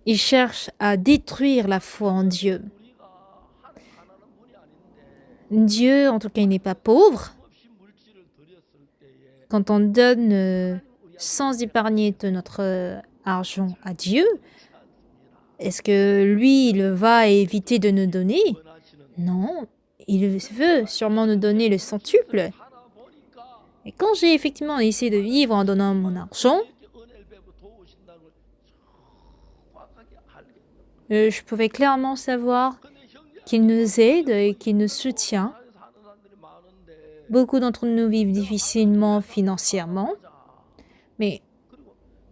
Speaker 1: il cherche à détruire la foi en Dieu.
Speaker 2: 우리가 가난한 분이 아닌데
Speaker 1: Dieu, en tout cas, il n'est pas pauvre.
Speaker 2: 없이 물질을 드렸을 때에
Speaker 1: Quand on donne sans épargner de notre argent à Dieu, est-ce que lui, il va éviter de nous donner?
Speaker 2: 원하시는
Speaker 1: Non, il veut sûrement nous donner le centuple.
Speaker 2: 살아보니까
Speaker 1: Et quand j'ai effectivement essayé de vivre en donnant mon argent,
Speaker 2: 이렇게 은혜를 베고 도우신다는 걸 정확하게 알게.
Speaker 1: je pouvais clairement savoir
Speaker 2: 근데 형제
Speaker 1: qu'il nous aide et qu'il nous soutient.
Speaker 2: 안에서 사는 사람들이 많은데
Speaker 1: Beaucoup d'entre nous vivent difficilement financièrement, mais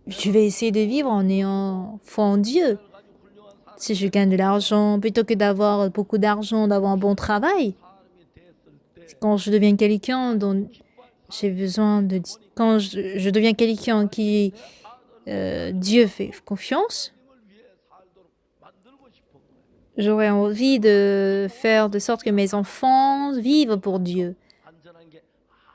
Speaker 1: je vais essayer de vivre en ayant foi en Dieu.
Speaker 2: 가지고 훌륭한 사람이
Speaker 1: Si je gagne de l'argent, plutôt que d'avoir beaucoup d'argent, d'avoir un bon travail,
Speaker 2: 됐을 때
Speaker 1: quand je deviens quelqu'un dont j'ai besoin de... Quand je deviens quelqu'un qui Dieu fait confiance,
Speaker 2: 하나님을 위해 살도록 만들고 싶은 거예요.
Speaker 1: j'aurais envie de faire de sorte que mes enfants vivent pour Dieu.
Speaker 2: 안전한 게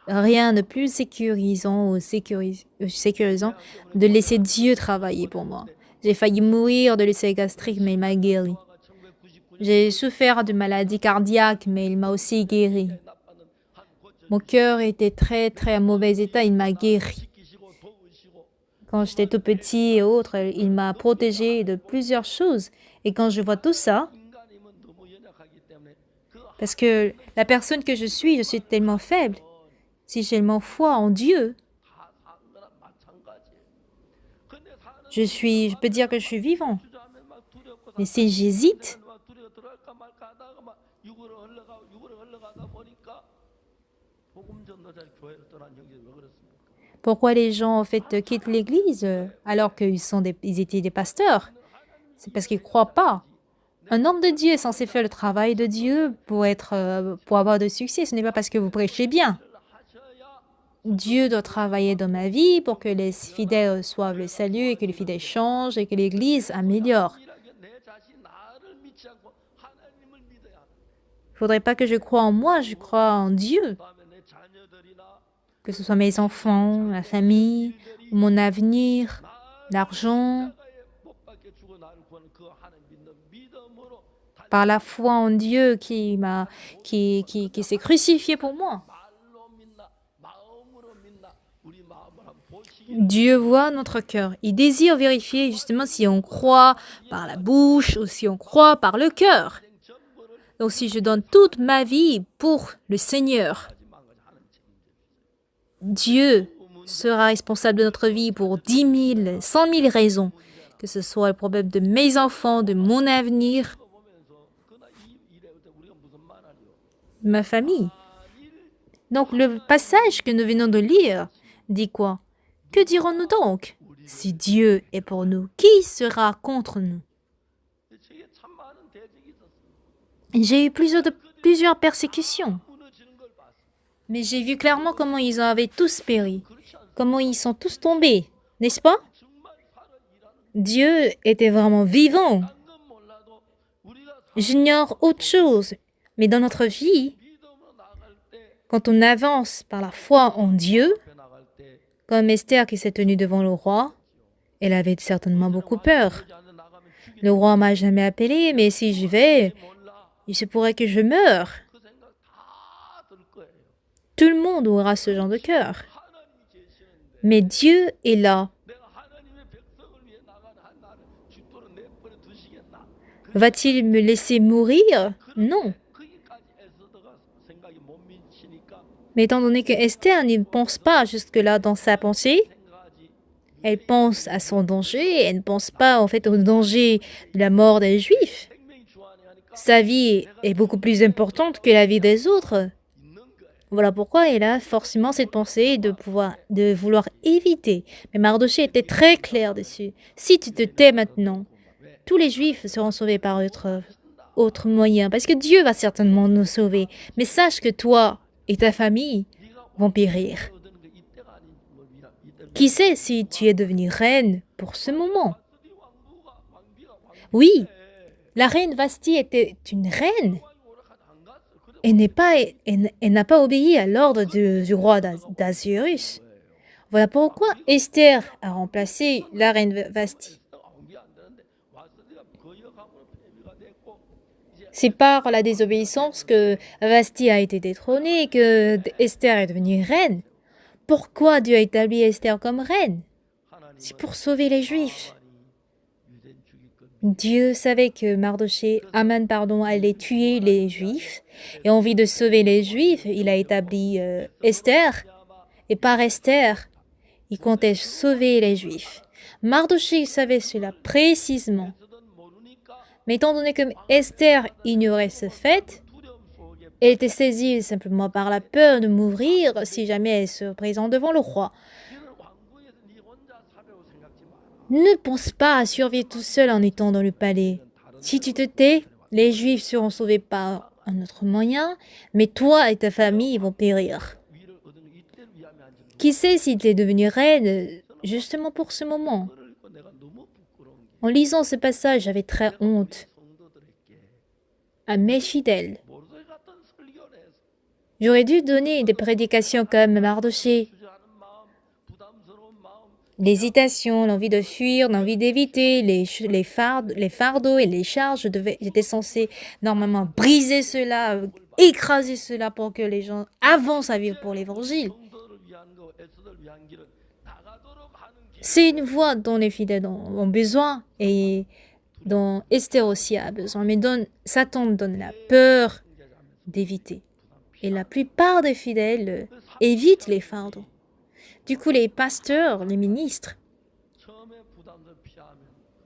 Speaker 1: Rien de plus sécurisant ou sécurisant de laisser Dieu travailler pour moi. J'ai failli mourir de l'ulcère gastrique, mais il m'a guéri.
Speaker 2: 아가 1999년
Speaker 1: J'ai souffert de maladies cardiaques, mais il m'a aussi guéri.
Speaker 2: 나빠는 한 고점
Speaker 1: Mon cœur était très très en mauvais état, il m'a guéri.
Speaker 2: 지키시고 도우시고
Speaker 1: Quand j'étais tout petit et autres, il m'a protégé de plusieurs choses. Et quand je vois tout ça,
Speaker 2: 인간임은 너무 연약하기 때문에 그
Speaker 1: parce que la personne que je suis tellement faible. Si j'ai tellement foi en Dieu,
Speaker 2: 다 사는 거랑 마찬가지예요. 근데 사는
Speaker 1: je peux dire que je suis vivant.
Speaker 2: 주저하면 막 두렵고
Speaker 1: Mais si j'hésite,
Speaker 2: 막 두려워 들어갈까 말까 하다가 막 육으로 흘러가다 보니까 복음 전도자 교회를 떠난 형제들 왜 그렇습니까?
Speaker 1: pourquoi les gens en fait quittent l'Église alors ils étaient des pasteurs? C'est parce qu'ils ne croient pas. Un homme de Dieu est censé faire le travail de Dieu pour avoir de succès. Ce n'est pas parce que vous prêchez bien.
Speaker 2: 하셔야
Speaker 1: Dieu doit travailler dans ma vie pour que les fidèles reçoivent le salut et que les fidèles changent et que l'Église améliore.
Speaker 2: 일하게 내 자신 나를 믿지 않고 하나님을 믿어야 합니다.
Speaker 1: Il ne faudrait pas que je croie en moi, je crois en Dieu.
Speaker 2: 다음에 내 자녀들이나
Speaker 1: Que ce soit mes enfants, ma famille, mon avenir, l'argent,
Speaker 2: 십자가에 못 박혀 죽어 나를 구하는 그 하나님 믿는 믿음으로
Speaker 1: par la foi en Dieu qui s'est crucifié pour moi.
Speaker 2: 말로 믿나 마음으로 믿나 우리 마음을 한번 보시기
Speaker 1: Dieu voit notre cœur. Il désire vérifier justement si on croit par la bouche ou si on croit par le cœur.
Speaker 2: 전부를
Speaker 1: Donc si je donne toute ma vie pour le Seigneur,
Speaker 2: 하지 망가지
Speaker 1: Dieu sera responsable de notre vie pour 10 000, 100 000 raisons, que ce soit le problème de mes enfants, de mon avenir, ma famille. Donc le passage que nous venons de lire dit quoi? Que dirons-nous donc? Si Dieu est pour nous, qui sera contre nous?
Speaker 2: 제게 참 많은 대적이 있었습니다.
Speaker 1: J'ai eu plusieurs persécutions,
Speaker 2: 무너지는 걸 봤습니다.
Speaker 1: mais j'ai vu clairement comment ils avaient tous péri, comment ils sont tous tombés, n'est-ce pas?
Speaker 2: 정말 살아있는
Speaker 1: Dieu était vraiment vivant.
Speaker 2: 건 몰라도 우리가
Speaker 1: J'ignore autre chose, mais dans notre vie,
Speaker 2: 믿음으로 나갈 때
Speaker 1: quand on avance par la foi en Dieu,
Speaker 2: 앞에 나갈 때
Speaker 1: comme Esther qui s'est tenue devant le roi, elle avait certainement beaucoup peur.
Speaker 2: 그러지 않는 나가면 죽이는
Speaker 1: Le roi m'a jamais appelé, mais si j'y vais,
Speaker 2: 몰라.
Speaker 1: il se pourrait que je meure.
Speaker 2: 그 생각 다 들 거예요.
Speaker 1: Tout le monde aura ce genre de cœur.
Speaker 2: 하나님이 계시는데
Speaker 1: Mais Dieu est là.
Speaker 2: 내가 하나님의 백성을 위해 나가는 한 나를 죽도록 내버려 두시겠나?
Speaker 1: Va-t-il me laisser mourir? Non.
Speaker 2: 거기까지 에스더가 생각이 못 미치니까
Speaker 1: Mais étant donné que Esther ne pense pas jusque-là dans sa pensée,
Speaker 2: 생각하지.
Speaker 1: elle pense à son danger, elle ne pense pas en fait au danger de la mort des Juifs.
Speaker 2: 생명이 주안해 하니까
Speaker 1: Sa vie est beaucoup plus importante que la vie des autres.
Speaker 2: 있는 거예요.
Speaker 1: Voilà pourquoi elle a forcément cette pensée de vouloir éviter. Mais Mardochée était très clair dessus. Si tu te tais maintenant, tous les Juifs seront sauvés par autre moyen, parce que Dieu va certainement nous sauver. Mais sache que toi et ta famille vont périr.
Speaker 2: 얻는 게 이때가 아닌 뭐 이때
Speaker 1: Qui sait si tu es devenue reine pour ce moment?
Speaker 2: 이 왕비가
Speaker 1: Oui, la reine Vasti était une reine.
Speaker 2: 오락하다 안 갔어. 그래
Speaker 1: Elle n'a pas obéi à l'ordre du roi d'Assuérus. Voilà pourquoi Esther a remplacé la reine Vasti.
Speaker 2: 왕비 안 되는데 와스디가 거역함으로 폐위가 됐고 이제
Speaker 1: C'est par la désobéissance que Vasti a été détrônée et que Esther est devenue reine. Pourquoi Dieu a établi Esther comme reine?
Speaker 2: 하나님은
Speaker 1: C'est pour sauver les Juifs.
Speaker 2: 유대인 죽일 겁니다.
Speaker 1: Dieu savait que Aman, allait tuer les Juifs. Et en vue de sauver les Juifs, il a établi Esther. Et par Esther, il comptait sauver les Juifs. Mardochée savait cela précisément.
Speaker 2: 에스더는 모르니까
Speaker 1: Mais étant donné que Esther ignorait ce fait,
Speaker 2: 두려움 속에
Speaker 1: elle était saisie simplement par la peur de mourir si jamais elle se présente devant le roi.
Speaker 2: 너는 왕궁에서 네 혼자 사려고 생각지 마라.
Speaker 1: Ne pense pas à survivre tout seul en étant dans le palais. Si tu te tais, les Juifs seront sauvés par un autre moyen, mais toi et ta famille vont périr.
Speaker 2: 위를 얻은 거 이때를 위함이 아니지.
Speaker 1: Qui sait si tu es devenue reine justement pour ce moment?
Speaker 2: 그걸 읽고 내가 너무 부끄러운 게
Speaker 1: En lisant ce passage, j'avais très honte
Speaker 2: 성도들에게
Speaker 1: à mes fidèles.
Speaker 2: 모르게 같은 설교를 해서
Speaker 1: J'aurais dû donner des prédications comme Mardochée.
Speaker 2: 주저하는 마음, 부담스러운 마음,
Speaker 1: L'hésitation, l'envie de fuir, l'envie d'éviter, les fardeaux et les charges. J'étais censée normalement briser cela, écraser cela pour que les gens avancent à vivre pour l'évangile.
Speaker 2: 성도를 위한 거, 에스더를 위한 길은 나가도록 하는 길.
Speaker 1: C'est une voie dont les fidèles ont besoin et dont Esther aussi a besoin. Mais Satan donne la peur d'éviter. Et la plupart des fidèles évitent les fardeaux. Du coup, les pasteurs, les ministres,
Speaker 2: 처음에 부담을 피하면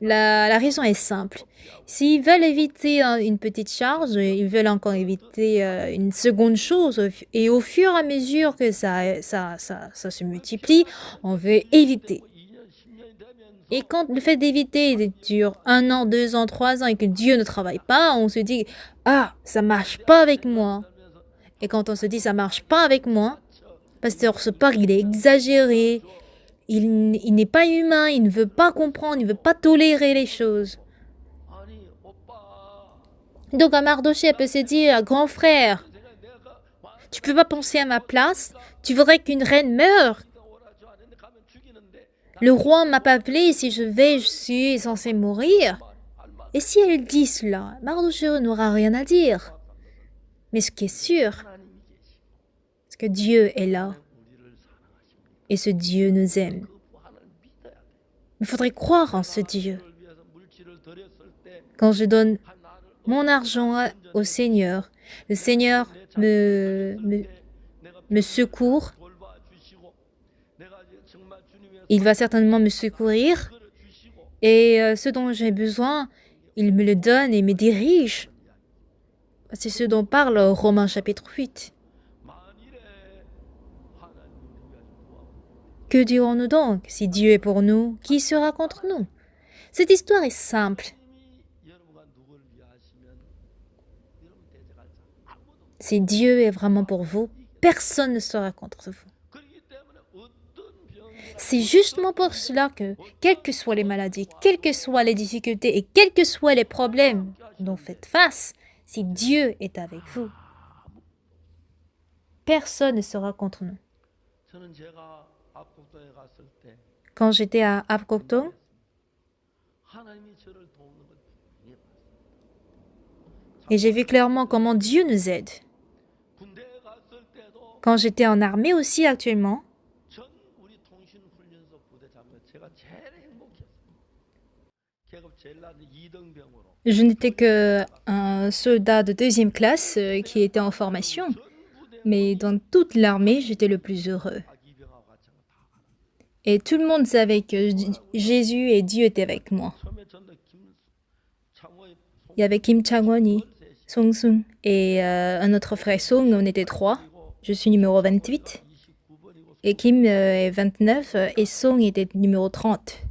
Speaker 1: la raison est simple. S'ils veulent éviter une petite charge, ils veulent encore éviter une seconde chose. Et au fur et à mesure que ça se multiplie, on veut éviter.
Speaker 2: 2년, 10년이 되면서
Speaker 1: Et quand le fait d'éviter dure 1 an, 2 ans, 3 ans et que Dieu ne travaille pas, on se dit « Ah, ça marche pas avec moi ». Et quand on se dit « ça marche pas avec moi », Pasteur Sopar, il est exagéré, il n'est pas humain, il ne veut pas comprendre, il ne veut pas tolérer les choses.
Speaker 2: 아니 오빠
Speaker 1: Donc à Mardochée, elle peut se dire « Grand frère,
Speaker 2: 내가 왕
Speaker 1: tu peux pas penser à ma place, tu voudrais qu'une reine meure.
Speaker 2: 오라지 않는데 가면 죽이는데
Speaker 1: Le roi m'a pas appelé, si je vais, je suis censé mourir. »
Speaker 2: 알마
Speaker 1: Et si elle dit cela, Mardochée n'aura rien à dire. Mais ce qui est sûr,
Speaker 2: 하나님이 계시.
Speaker 1: c'est que Dieu est là
Speaker 2: 우리를 사랑하십니다.
Speaker 1: et ce Dieu nous aime.
Speaker 2: 그 하나님 믿어야 돼.
Speaker 1: Il faudrait croire en ce Dieu.
Speaker 2: 나를 위해서 물질을 드렸을 때
Speaker 1: Quand je donne
Speaker 2: 한 나를
Speaker 1: mon argent au Seigneur, le Seigneur me secourt,
Speaker 2: 돌봐 주시고
Speaker 1: Il va certainement me secourir et ce dont j'ai besoin, il me le donne et me dirige. C'est ce dont parle Romains chapitre 8.
Speaker 2: 만일에 하나님이 우리가 구하고
Speaker 1: Que dirons-nous donc? Si Dieu est pour nous, qui sera contre nous? Cette histoire est simple.
Speaker 2: 하나님이 여러분과 누구를 위하시면 여러분 대적할 자 아무도 없어요.
Speaker 1: Si Dieu est vraiment pour vous, personne ne sera contre vous.
Speaker 2: 그렇기 때문에 어떤 병이나
Speaker 1: C'est justement pour cela que, quelles que soient les maladies, quelles que soient les difficultés et quels que soient les problèmes dont vous faites face, si Dieu est avec vous, personne ne sera contre nous.
Speaker 2: 저는 제가 압곡동에 갔을 때
Speaker 1: Quand j'étais à Apgokdong,
Speaker 2: 하나님이 저를 돕는 걸 분명히 봤어요.
Speaker 1: et j'ai vu clairement comment Dieu nous aide.
Speaker 2: 군대에 갔을 때도
Speaker 1: Quand j'étais en armée aussi actuellement,
Speaker 2: 전 우리 통신훈련소 부대 장관 제가 제일 행복했어요. 계급 제일 낮은 2등병으로
Speaker 1: je n'étais qu'un soldat de deuxième classe qui était en formation.
Speaker 2: 전 부대
Speaker 1: Mais dans toute l'armée, j'étais le plus heureux.
Speaker 2: 아기병하고 같이 다 가라.
Speaker 1: Et tout le monde savait que Jésus et Dieu étaient avec moi.
Speaker 2: 처음에 전도 김창호의
Speaker 1: Il y avait Kim Chang-won, Song Sung et un autre frère Song, on était trois. Je suis numéro 28.
Speaker 2: 29번이고
Speaker 1: Et Kim est 29 et Song était numéro 30.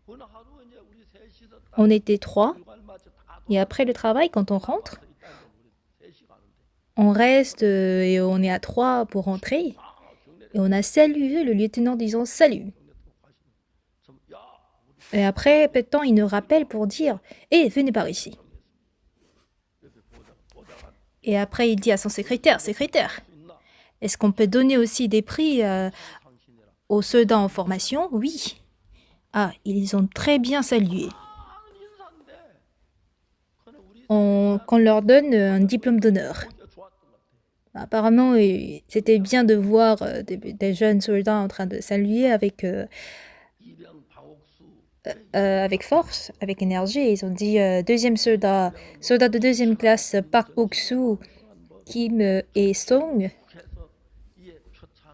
Speaker 2: 어느 하루 이제 우리 셋이서 딱
Speaker 1: On était trois.
Speaker 2: 일과를 마쳐 다
Speaker 1: Et après le travail, quand on rentre,
Speaker 2: 돌아서 있다는데 우리 셋이 가는데
Speaker 1: on reste et on est à trois pour rentrer. Et on a salué le lieutenant disant salut.
Speaker 2: 좀, 야, 우리
Speaker 1: Et après, peu de temps, il nous rappelle pour dire hé, venez par ici.
Speaker 2: 옆에 보다가
Speaker 1: Et après, il dit à son secrétaire, secrétaire,
Speaker 2: 있나?
Speaker 1: est-ce qu'on peut donner aussi des prix
Speaker 2: 당신이라.
Speaker 1: aux soldats en formation? Oui. Ah, ils ont très bien salué.
Speaker 2: 하는 인사인데 그는 우리
Speaker 1: Qu'on leur donne un diplôme d'honneur.
Speaker 2: 진짜 좋았던 것 같아.
Speaker 1: Apparemment, c'était bien de voir des jeunes soldats en train de saluer
Speaker 2: 이병 박옥수
Speaker 1: avec force, avec énergie. Ils ont dit deuxième soldat, soldat de deuxième classe, Park Ok-soo, Kim et Song.
Speaker 2: 해서 이에 표창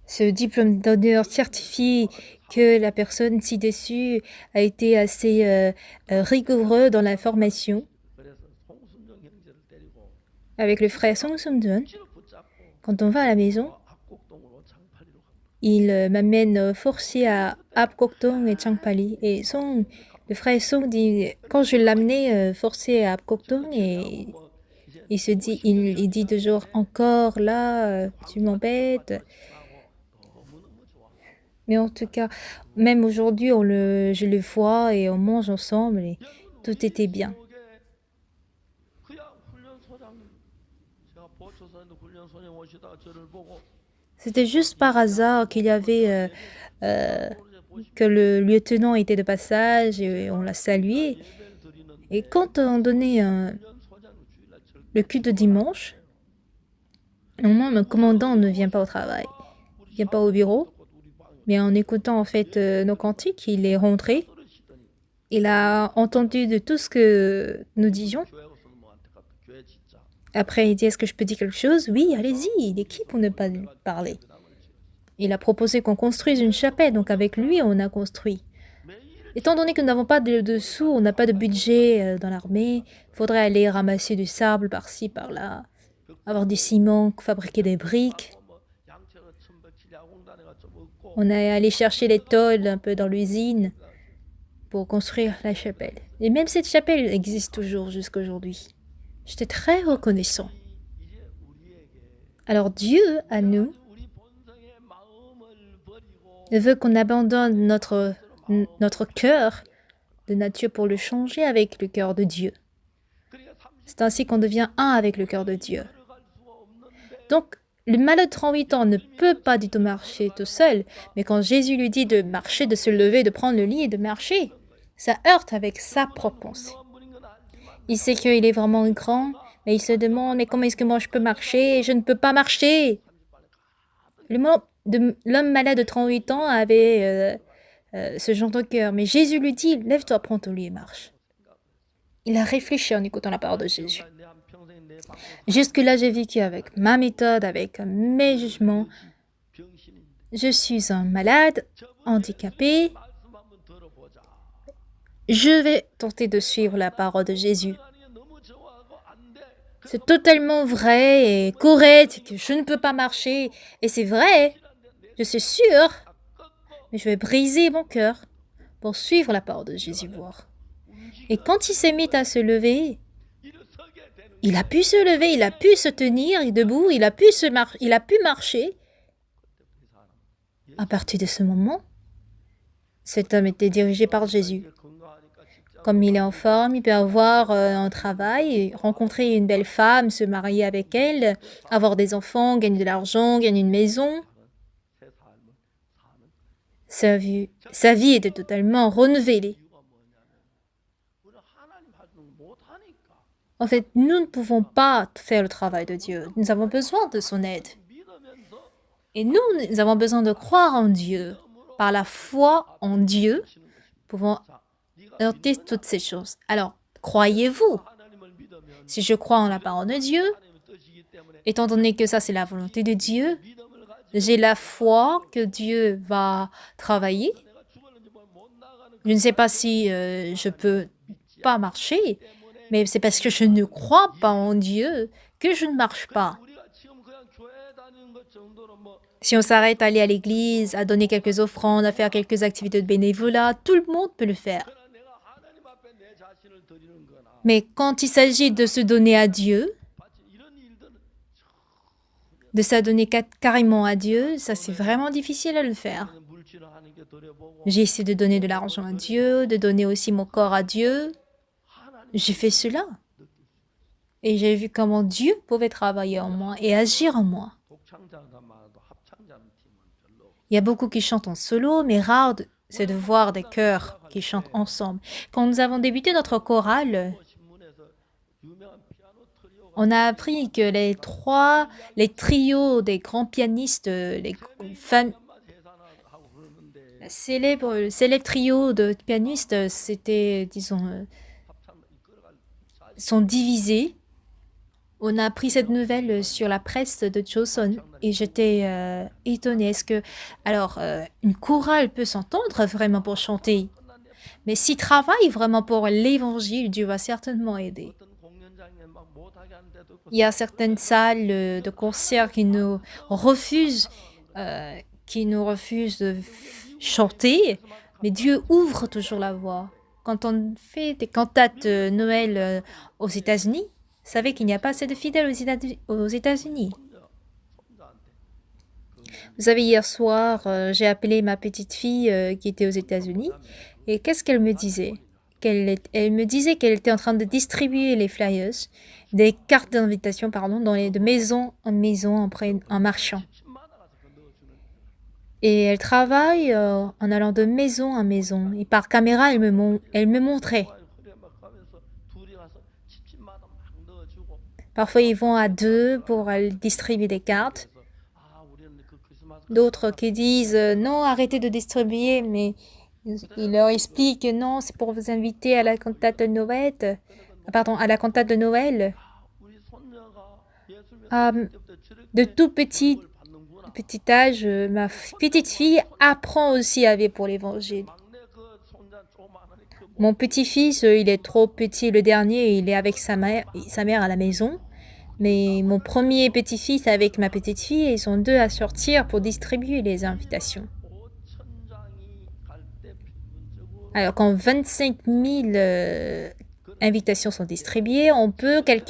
Speaker 1: Ce diplôme d'honneur certifie que la personne ci-dessus a été assez rigoureux dans la formation.
Speaker 2: 그래서 송순정 형제를 데리고
Speaker 1: Avec le frère Song Sung-jeon,
Speaker 2: 억지로 붙잡고
Speaker 1: quand on va à la maison,
Speaker 2: 압곡동으로 장팔리로 갑니다.
Speaker 1: il m'amène forcé à Apgokdong et Changpali. Et le frère Song dit, quand je l'amenais forcé à Apgokdong, et
Speaker 2: 뭐 이제
Speaker 1: il se dit, il dit toujours encore là, tu m'embêtes.
Speaker 2: 하고 너무너무 좋아.
Speaker 1: Mais en tout cas, même aujourd'hui, je le vois et on mange ensemble et tout était bien.
Speaker 2: 그냥 훈련소장님 제가 보초선인데 훈련소장님 오시다가 저를 보고
Speaker 1: C'était juste par hasard qu'il y avait que le lieutenant était de passage et on l'a salué.
Speaker 2: 예배를 드리는데
Speaker 1: Et quand on donnait
Speaker 2: 훈련소장님 주일날 절대
Speaker 1: le culte de dimanche, normalement, le commandant ne vient pas au travail, il vient pas au bureau,
Speaker 2: 우리 방에
Speaker 1: mais en écoutant en fait nos cantiques, il est rentré.
Speaker 2: 떨어지더니
Speaker 1: Il a entendu de tout ce que nous disions.
Speaker 2: 교회로서는 뭐한테 갔다 교회 진짜
Speaker 1: Après, il dit, est-ce que je peux dire quelque chose? Oui, allez-y, il est qui pour ne pas lui parler? Il a proposé qu'on construise une chapelle, donc avec lui, on a construit. Étant donné que nous n'avons pas de sous, on n'a pas de budget dans l'armée, il faudrait aller ramasser du sable par-ci, par-là, avoir du ciment, fabriquer des briques.
Speaker 2: 뭐 양채가 1107 야공단에가 좀 없고
Speaker 1: On est allé chercher les tôles un peu dans l'usine pour construire la chapelle. Et même cette chapelle existe toujours jusqu'à aujourd'hui. J'étais très reconnaissant.
Speaker 2: 이제 우리에게
Speaker 1: Alors Dieu, à nous,
Speaker 2: 우리 본성의 마음을 버리고
Speaker 1: veut qu'on abandonne notre cœur de nature pour le changer avec le cœur de Dieu.
Speaker 2: 그러니까 30
Speaker 1: C'est ainsi qu'on devient un avec le cœur de Dieu.
Speaker 2: 들어갈 수가 없는데
Speaker 1: Donc, le malade de 38 ans ne peut pas du tout marcher tout seul, mais quand Jésus lui dit de marcher, de se lever, de prendre le lit et de marcher, ça heurte avec sa propre pensée.
Speaker 2: 한 분인 건 알지만
Speaker 1: Il sait qu'il est vraiment grand, mais il se demande, mais comment est-ce que moi je peux marcher? Je ne peux pas marcher. L'homme malade de 38 ans avait ce genre de cœur, mais Jésus lui dit, lève-toi, prends ton lit et marche. Il a réfléchi en écoutant la parole de Jésus.
Speaker 2: 내 한 평생 내 방법
Speaker 1: Jusque-là, j'ai vécu avec ma méthode, avec mes jugements.
Speaker 2: 병신인데
Speaker 1: je suis un malade, handicapé,
Speaker 2: 말씀 한번 들어보자.
Speaker 1: je vais tenter de suivre la parole de Jésus.
Speaker 2: 하나님 너무 좋아하고 안 돼.
Speaker 1: C'est totalement vrai et correct que je ne peux pas marcher. Et c'est vrai, je suis sûre, mais je vais briser mon cœur pour suivre la parole de Jésus voir. Et quand il s'est mis à se lever,
Speaker 2: 일어서게 되는
Speaker 1: il a pu se lever, il a pu se tenir debout, il a pu marcher. À partir de ce moment, cet homme était dirigé par Jésus.
Speaker 2: 건강하니까 진짜
Speaker 1: Comme il est en forme, il peut avoir un travail, rencontrer une belle femme, se marier avec elle, avoir des enfants, gagner de l'argent, gagner une maison.
Speaker 2: 새 삶을 사는
Speaker 1: Sa vie était totalement renouvelée.
Speaker 2: 이유가 뭐냐면 우리는 하나님 활동을 못 하니까
Speaker 1: En fait, nous ne pouvons pas faire le travail de Dieu. Nous avons besoin de son aide.
Speaker 2: 믿으면서
Speaker 1: Et nous avons besoin de croire en Dieu. Par la foi en Dieu,
Speaker 2: 하시는 것입니다.
Speaker 1: nous pouvons
Speaker 2: 자, 네가
Speaker 1: heurter toutes ces choses. Alors, croyez-vous?
Speaker 2: 하나님을 믿으면
Speaker 1: Si je crois en la parole de Dieu,
Speaker 2: 하나님의 뜻이기 때문에
Speaker 1: étant donné que ça c'est la volonté de Dieu,
Speaker 2: 믿음을 가지고
Speaker 1: j'ai la foi que Dieu va travailler.
Speaker 2: 내가 죽었는지 못 나가는
Speaker 1: Je ne sais pas si je peux pas marcher, mais c'est parce que je ne crois pas en Dieu que je ne marche pas.
Speaker 2: 우리가 지금 그냥 교회 다니는 것 정도로 뭐
Speaker 1: Si on s'arrête à aller à l'église, à donner quelques offrandes, à faire quelques activités de bénévolat, tout le monde peut le faire.
Speaker 2: 그러나 내가 하나님 앞에 내 자신을 드리는 거나
Speaker 1: Mais quand il s'agit de se donner à Dieu,
Speaker 2: 마치 이런 일들은
Speaker 1: de s'adonner carrément à Dieu, ça c'est vraiment difficile à le faire.
Speaker 2: 그냥 물질을 하는 게 드려보고
Speaker 1: J'ai essayé de donner de l'argent à Dieu, de donner aussi mon corps à Dieu.
Speaker 2: 하나님
Speaker 1: J'ai fait cela. Et j'ai vu comment Dieu pouvait travailler en moi et agir en moi.
Speaker 2: 독창자가 많아도 합창자는 팀은 별로
Speaker 1: Il y a beaucoup qui chantent en solo, mais c'est de voir des chœurs qui chantent ensemble. Quand nous avons débuté notre chorale,
Speaker 2: 신문에서 유명한 피아노 트리오가
Speaker 1: on a appris que les trios des grands pianistes,
Speaker 2: 세산하고 그러는데
Speaker 1: le célèbre trio de pianistes, c'était, disons,
Speaker 2: 합창 이끌어갈
Speaker 1: sont divisés. On a appris cette nouvelle sur la presse de Joseon et j'étais étonnée. Alors, une chorale peut s'entendre vraiment pour chanter, mais s'ils travaillent vraiment pour l'évangile, Dieu va certainement aider.
Speaker 2: 어떤 공연장에 막 못하게 하는 데도 있고
Speaker 1: Il y a certaines salles de concert qui nous refusent de chanter, mais Dieu ouvre toujours la voie. Quand on fait des cantates de Noël aux États-Unis, vous savez qu'il n'y a pas assez de fidèles aux États-Unis. Vous savez, hier soir, j'ai appelé ma petite fille qui était aux États-Unis. Et qu'est-ce qu'elle me disait? Elle me disait qu'elle était en train de distribuer les flyers, des cartes d'invitation, pardon, de maison en maison en marchant.
Speaker 2: 집마다 가서 그 넣어주는
Speaker 1: Et elle travaille en allant de maison en maison. Et par caméra, elle me montrait.
Speaker 2: 그래 막 가면서 둘이 가서 집마다 막 넣어주고
Speaker 1: Parfois, ils vont à deux pour aller distribuer des cartes.
Speaker 2: 그래서 아 우리는 그 크리스마스
Speaker 1: D'autres qui disent non, arrêtez de distribuer, mais ils leur expliquent que non, c'est pour vous inviter à la cantate de Noël. Pardon, à la cantate de Noël.
Speaker 2: 우리 손녀가 예술
Speaker 1: Ah,
Speaker 2: 때부터 저렇게
Speaker 1: de tout petit
Speaker 2: 받는구나.
Speaker 1: âge, ma petite fille apprend aussi à vivre pour l'évangile.
Speaker 2: 막내 그 손자 조만하니 그
Speaker 1: Mon petit-fils, il est trop petit, le dernier, il est avec sa mère à la maison. Mais mon premier petit-fils avec ma petite fille, ils sont deux à sortir pour distribuer les invitations.
Speaker 2: 5,000장이 갈 때 평균적으로
Speaker 1: Alors, quand 25 000 invitations sont distribuées,
Speaker 2: 그래서 그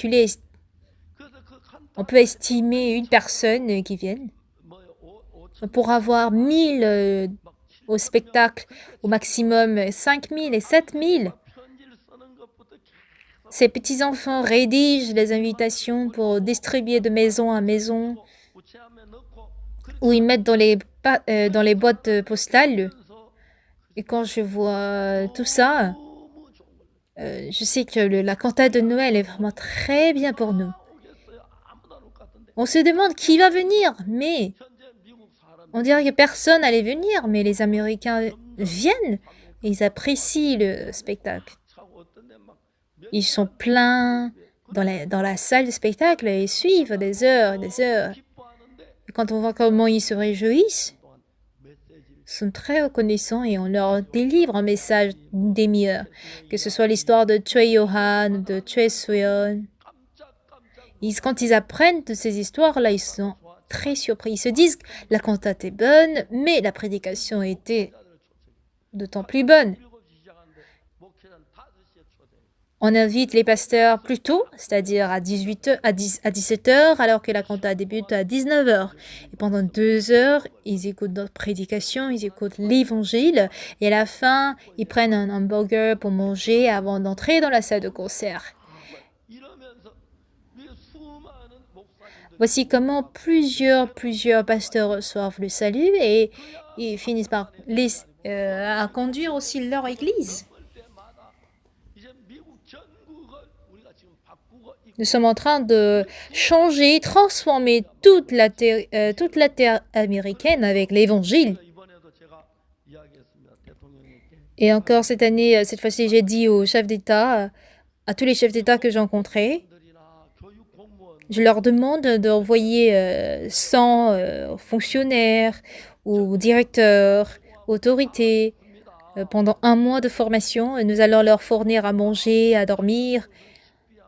Speaker 1: on peut estimer une personne qui vienne.
Speaker 2: 뭐야
Speaker 1: Pour avoir 1000 au spectacle, au maximum 5 000 et 7 000.
Speaker 2: 편지를 쓰는 것부터 계속
Speaker 1: Ces petits-enfants rédigent les invitations pour distribuer de maison à maison,
Speaker 2: 우체함에 넣고
Speaker 1: ou ils mettent dans les boîtes postales. Et quand je vois tout ça,
Speaker 2: 너무 좋은 거예요.
Speaker 1: je sais que la cantate de Noël est vraiment très bien pour nous.
Speaker 2: 오겠어요. 아무도 안 올 것 같은데.
Speaker 1: On se demande qui va venir, mais
Speaker 2: 현재 미국 사람
Speaker 1: on dirait que personne allait venir, mais les Américains viennent et ils apprécient le spectacle.
Speaker 2: 차고 어떤 데막
Speaker 1: Ils sont pleins dans la salle de spectacle et ils suivent des heures et des heures.
Speaker 2: 기뻐하는데
Speaker 1: Et quand on voit comment ils se réjouissent,
Speaker 2: 또한
Speaker 1: sont très reconnaissants et on leur délivre un message d'une demi-heure, que ce soit l'histoire de Choi Yo-han, de Choi Soo-yeon. Quand ils apprennent de ces histoires-là, ils sont très surpris. Ils se disent que la cantate est bonne, mais la prédication était d'autant plus bonne. On invite les pasteurs plus tôt, c'est-à-dire à 17h, alors que la cantate débute à 19h. Et pendant 2 heures, ils écoutent notre prédication, ils écoutent l'évangile, et à la fin, ils prennent un hamburger pour manger avant d'entrer dans la salle de concert. Voici comment plusieurs pasteurs reçoivent le salut et ils finissent par à conduire aussi leur église. Nous sommes en train de changer, transformer toute la terre américaine avec l'évangile. Et encore cette année, cette fois-ci, j'ai dit aux chefs d'État, à tous les chefs d'État que j'ai rencontrés, je leur demande d'envoyer 100 fonctionnaires ou directeurs, autorités, pendant 1 mois de formation. Nous allons leur fournir à manger, à dormir.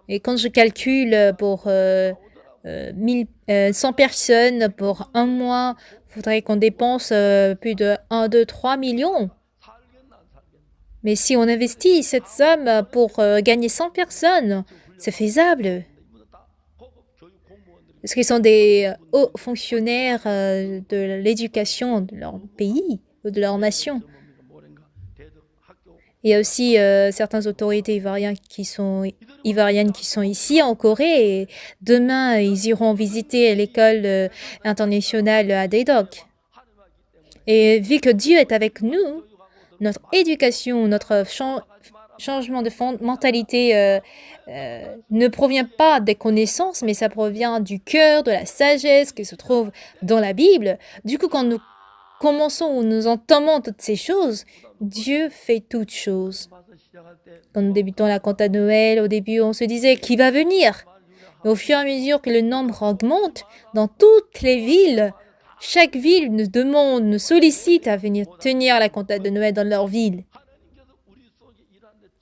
Speaker 1: Et quand je calcule pour 100 personnes pour 1 mois, il faudrait qu'on dépense plus de 1, 2, 3 millions. Mais si on investit cette somme pour gagner 100 personnes, c'est faisable. Parce qu'ils sont des hauts fonctionnaires de l'éducation de leur pays ou de leur nation. Il y a aussi certaines autorités ivoiriennes qui sont ici en Corée. Et demain, ils iront visiter l'école internationale à Daedok. Et vu que Dieu est avec nous, notre éducation, notre changement de mentalité ne provient pas des connaissances, mais ça provient du cœur, de la sagesse qui se trouve dans la Bible. Du coup, quand nous commençons ou nous entamons toutes ces choses, Dieu fait toutes choses. Quand nous débutons la cantate de Noël, au début, on se disait qui va venir. Et au fur et à mesure que le nombre augmente, dans toutes les villes, chaque ville nous demande, nous sollicite à venir tenir la cantate de Noël dans leur ville.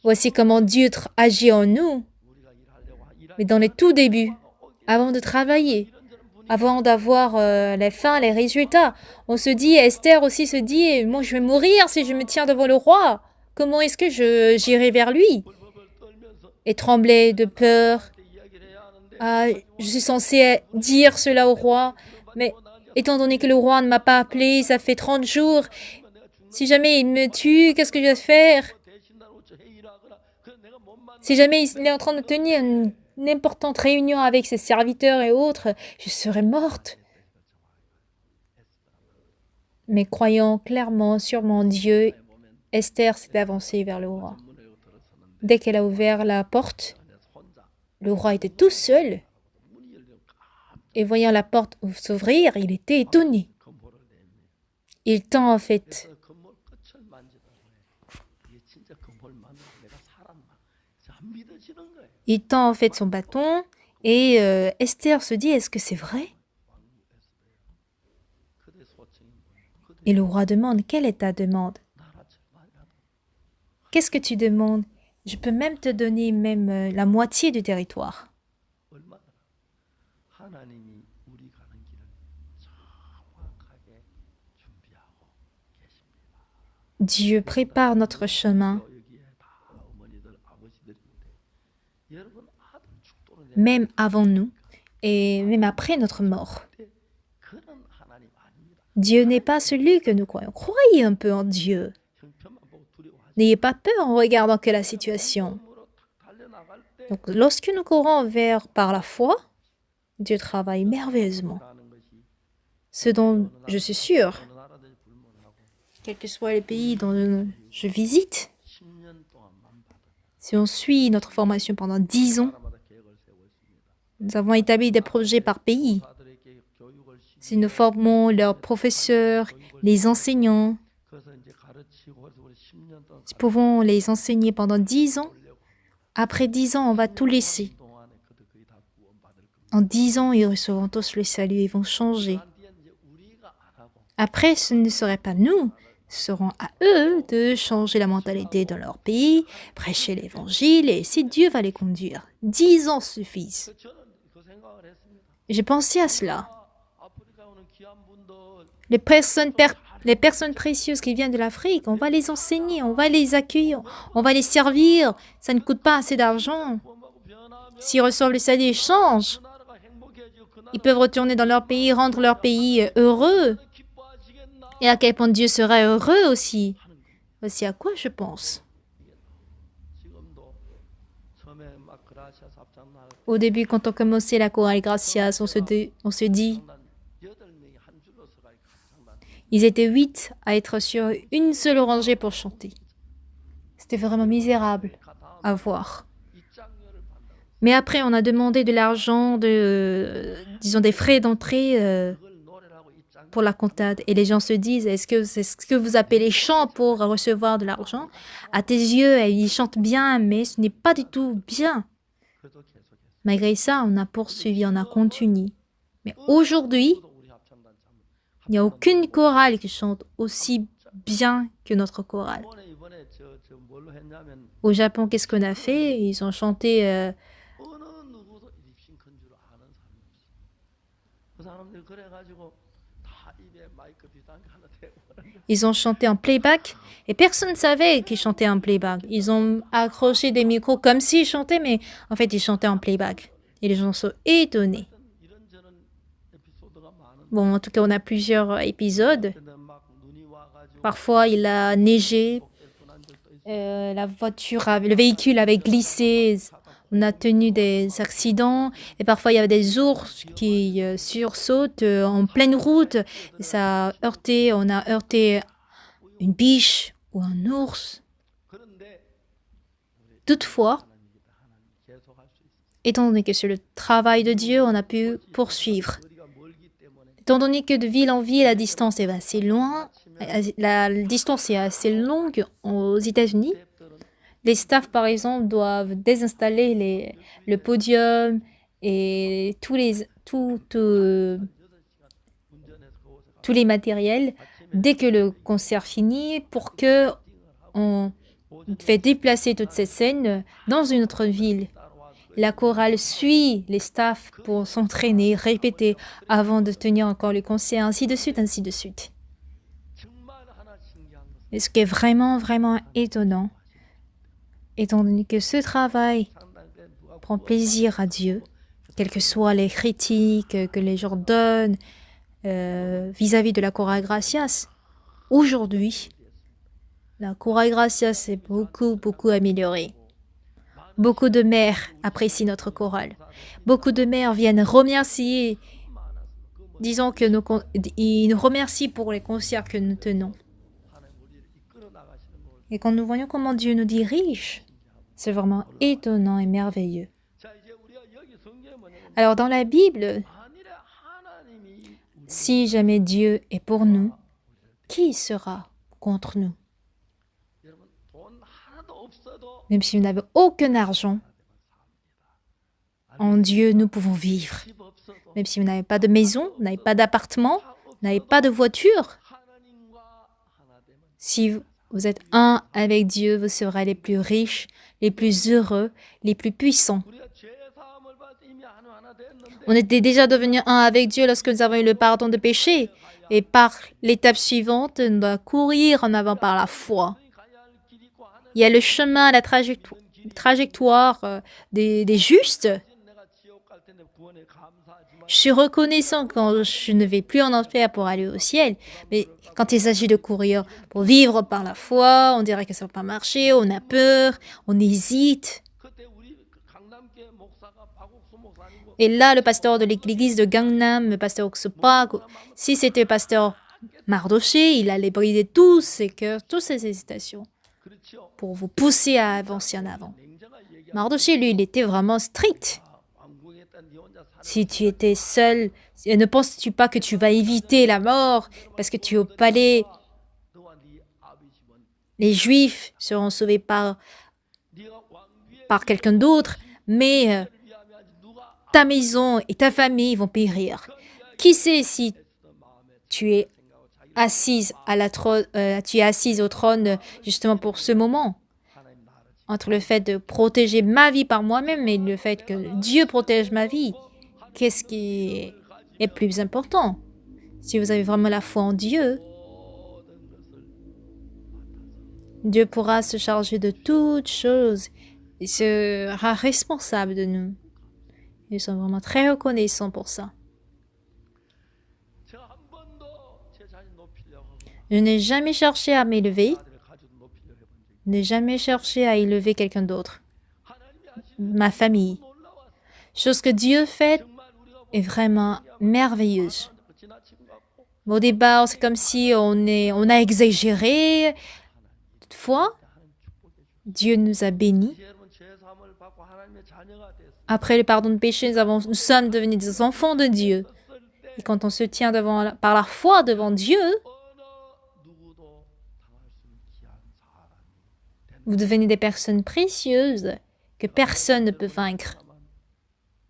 Speaker 1: Voici comment Dieu agit en nous. Mais dans les tout débuts, avant de travailler, avant d'avoir les fins, les résultats, on se dit, Esther aussi se dit, moi je vais mourir si je me tiens devant le roi. Comment est-ce que j'irai vers lui? Et tremblait de peur. Ah, je suis censée dire cela au roi, mais étant donné que le roi ne m'a pas appelé, ça fait 30 jours. Si jamais il me tue, qu'est-ce que je vais faire? Si jamais il est en train de tenir une importante réunion avec ses serviteurs et autres, je serai morte. Mais croyant clairement, sûrement en Dieu, Esther s'est avancée vers le roi. Dès qu'elle a ouvert la porte, le roi était tout seul. Et voyant la porte s'ouvrir, il était étonné. Il tend en fait. Il tend en fait son bâton et Esther se dit, est-ce que c'est vrai? Et le roi demande, quelle est ta demande? Qu'est-ce que tu demandes? Je peux même te donner la moitié du territoire. Dieu prépare notre chemin, même avant nous et même après notre mort. Dieu n'est pas celui que nous croyons. Croyez un peu en Dieu. N'ayez pas peur en regardant que la situation. Donc, lorsque nous courons par la foi, Dieu travaille merveilleusement. Ce dont je suis sûre, quel que soit le pays dont je visite, si on suit notre formation pendant 10 ans, nous avons établi des projets par pays. Si nous formons leurs professeurs, les enseignants, si nous pouvons les enseigner pendant 10 ans, après 10 ans, on va tout laisser. En 10 ans, ils recevront tous le salut, ils vont changer. Après, ce ne serait pas nous, ce seront à eux de changer la mentalité dans leur pays, prêcher l'évangile, et si Dieu va les conduire, 10 ans suffisent.
Speaker 2: 저는 그 생각을 했습니다.
Speaker 1: J'ai pensé à cela.
Speaker 2: 아프리카 오는 귀한 분들
Speaker 1: Les personnes précieuses qui viennent de l'Afrique, on va les enseigner, on va les accueillir, on va les servir. Ça ne coûte pas assez d'argent.
Speaker 2: 구원받고 변하면
Speaker 1: S'ils reçoivent le salut et changent,
Speaker 2: 그 나라가 행복해지고 그
Speaker 1: ils peuvent retourner dans leur pays, rendre leur pays heureux.
Speaker 2: 나라는 기뻐하시겠나
Speaker 1: Et à quel point Dieu serait heureux aussi. Voici à quoi je pense.
Speaker 2: 지금도 처음에 막 그라시아 합창단
Speaker 1: Au début, quand on commençait la chorale Gracias, on se dit,
Speaker 2: 8명이 한 줄로 서가 합창단
Speaker 1: ils étaient 8 à être sur une seule rangée pour chanter. C'était vraiment misérable à voir.
Speaker 2: 입장료를 받는다고
Speaker 1: Mais après, on a demandé de l'argent, disons des frais d'entrée
Speaker 2: 그걸 노래라고 입장
Speaker 1: pour la comptade. Et les gens se disent, est-ce que c'est ce que vous appelez chant pour recevoir de l'argent? À tes yeux, ils chantent bien, mais ce n'est pas du tout bien.
Speaker 2: 그래도 계속했어요.
Speaker 1: Malgré ça, on a poursuivi, on a continué. Mais aujourd'hui,
Speaker 2: 우리 합창단 참
Speaker 1: il n'y a aucune chorale qui chante aussi bien que notre chorale.
Speaker 2: 이번에 저 뭘로 했냐면
Speaker 1: Au Japon, qu'est-ce qu'on a fait? Ils ont chanté
Speaker 2: 어느 누구도 립싱크인 줄 아는 사람이 없어. 그 사람들 그래가지고 다 입에 마이크 비슷한 거 하나 대고
Speaker 1: ils ont chanté en playback et personne ne savait qu'ils chantaient en playback. Ils ont accroché des micros comme s'ils chantaient, mais en fait, ils chantaient en playback. Et les gens sont étonnés.
Speaker 2: 이런저런 에피소드가 많은데
Speaker 1: Bon, en tout cas, on a plusieurs épisodes.
Speaker 2: 막 눈이 와가지고
Speaker 1: Parfois, il a neigé,
Speaker 2: 뻔한 적도 있어.
Speaker 1: le véhicule avait glissé, on a tenu des accidents et parfois il y avait des ours qui sursautent en pleine route. Et ça a heurté, on a heurté une biche ou un ours.
Speaker 2: 그런데
Speaker 1: Toutefois,
Speaker 2: 하나님이다. 하나님 계속할 수 있어.
Speaker 1: étant donné que c'est le travail de Dieu, on a pu poursuivre.
Speaker 2: 거리가 멀기 때문에
Speaker 1: Étant donné que de ville en ville, la distance est assez loin, la distance est assez longue aux États-Unis.
Speaker 2: 스태프들은
Speaker 1: Les staffs, par exemple, doivent désinstaller le podium et tous les matériels dès que le concert finit pour que on fait déplacer toutes ces scènes dans une autre ville. La chorale suit les staffs pour s'entraîner, répéter avant de tenir encore le concert, ainsi de suite, ainsi de suite.
Speaker 2: 정말 하나 신기한 것은
Speaker 1: Et ce qui est vraiment, vraiment étonnant, étant donné que ce travail
Speaker 2: 상당히 누가
Speaker 1: prend plaisir à Dieu, quelles que soient les critiques que les gens donnent vis-à-vis de la chorale Gracias. Aujourd'hui, la chorale Gracias s'est beaucoup, beaucoup améliorée. Beaucoup de mères apprécient notre chorale. Beaucoup de mères viennent remercier, disons que ils nous remercient pour les concerts que nous tenons.
Speaker 2: 하나님 우리를 이끌어 나가시는 걸.
Speaker 1: Et quand nous voyons comment Dieu nous dirige, c'est vraiment étonnant et merveilleux.
Speaker 2: 자 이제 우리가 여기 성경에 뭐냐면
Speaker 1: Alors dans la Bible,
Speaker 2: 만일에 하나님이
Speaker 1: si jamais Dieu est pour nous, qui sera contre nous?
Speaker 2: 여러분 돈 하나도 없어도
Speaker 1: Même si vous n'avez aucun argent, en Dieu nous pouvons vivre.
Speaker 2: 집 없어도
Speaker 1: Même si vous n'avez pas de maison, vous n'avez pas d'appartement, vous n'avez pas de voiture,
Speaker 2: 하나님과 하나 되면
Speaker 1: si vous êtes un avec Dieu, vous serez les plus riches, les plus heureux, les plus puissants.
Speaker 2: 우리가 죄 사함을 받을 때 이미 하나 됐는데
Speaker 1: On était déjà devenus un avec Dieu lorsque nous avons eu le pardon de péché. Et par l'étape suivante, on doit courir en avant par la foi.
Speaker 2: 가야 할 길이 있고 하나님
Speaker 1: Il y a le chemin, la trajectoire des justes.
Speaker 2: 내가 지옥 갈 텐데 구원에 감사하지만
Speaker 1: Je suis reconnaissant quand je ne vais plus en enfer pour aller au ciel. Mais quand il s'agit de courir pour vivre par la foi, on dirait que ça ne va pas marcher, on a peur, on hésite.
Speaker 2: 그때 우리 강남교회 목사가 박옥수 목사님고
Speaker 1: Et là, le pasteur de l'église de Gangnam, le pasteur Oksupak, si c'était le pasteur Mardoché, il allait briser tous ses cœurs, toutes ses hésitations
Speaker 2: 그렇죠.
Speaker 1: pour vous pousser à avancer en avant.
Speaker 2: 냉정하게 얘기하면
Speaker 1: Mardoché, lui, il était vraiment strict.
Speaker 2: 왕궁에 있다 네 혼자 사는
Speaker 1: Si tu étais seul, ne penses-tu pas que tu vas éviter la mort parce que tu es au palais?
Speaker 2: 너와 네 아비 집은
Speaker 1: Les Juifs seront sauvés
Speaker 2: 네가 왕위에
Speaker 1: par quelqu'un d'autre, mais
Speaker 2: 위하면 아직 누가
Speaker 1: ta maison et ta famille vont périr. Qui sait si
Speaker 2: 너 마음에
Speaker 1: tu es
Speaker 2: 생각하고 자기를
Speaker 1: tu es assise au trône justement pour ce moment.
Speaker 2: 하나님 나라를 지키고
Speaker 1: Entre le fait de protéger ma vie par moi-même et le fait que Dieu protège ma vie, qu'est-ce qui est plus important? Si vous avez vraiment la foi en Dieu,
Speaker 2: 모든 것을
Speaker 1: Dieu pourra se charger de toutes choses. Il sera responsable de nous. Nous sommes vraiment très reconnaissants pour ça.
Speaker 2: 제가 한 번도 제 자신 높이려고 하고
Speaker 1: Je n'ai jamais cherché à m'élever,
Speaker 2: 아들을 가지고 높이려고 해본 적이
Speaker 1: n'ai jamais cherché à élever quelqu'un d'autre,
Speaker 2: 하나님이 하시는
Speaker 1: ma famille.
Speaker 2: 놀라웠어요.
Speaker 1: Chose que Dieu fait
Speaker 2: 정말 우리가
Speaker 1: est vraiment merveilleuse.
Speaker 2: 지나친 것 같고
Speaker 1: Au départ, c'est comme si on a exagéré. Toutefois,
Speaker 2: 하나님 축복해 주고
Speaker 1: Dieu nous a bénis.
Speaker 2: 이제 여러분 죄 사함을 받고 하나님의 자녀가 됐을
Speaker 1: Après le pardon de péché, nous sommes devenus des enfants de Dieu.
Speaker 2: 때
Speaker 1: Et quand on se tient par la foi devant Dieu,
Speaker 2: 어느 누구도 당할 수 있는 귀한 사람이 되는
Speaker 1: vous devenez des personnes précieuses que personne ne peut vaincre.
Speaker 2: 사람만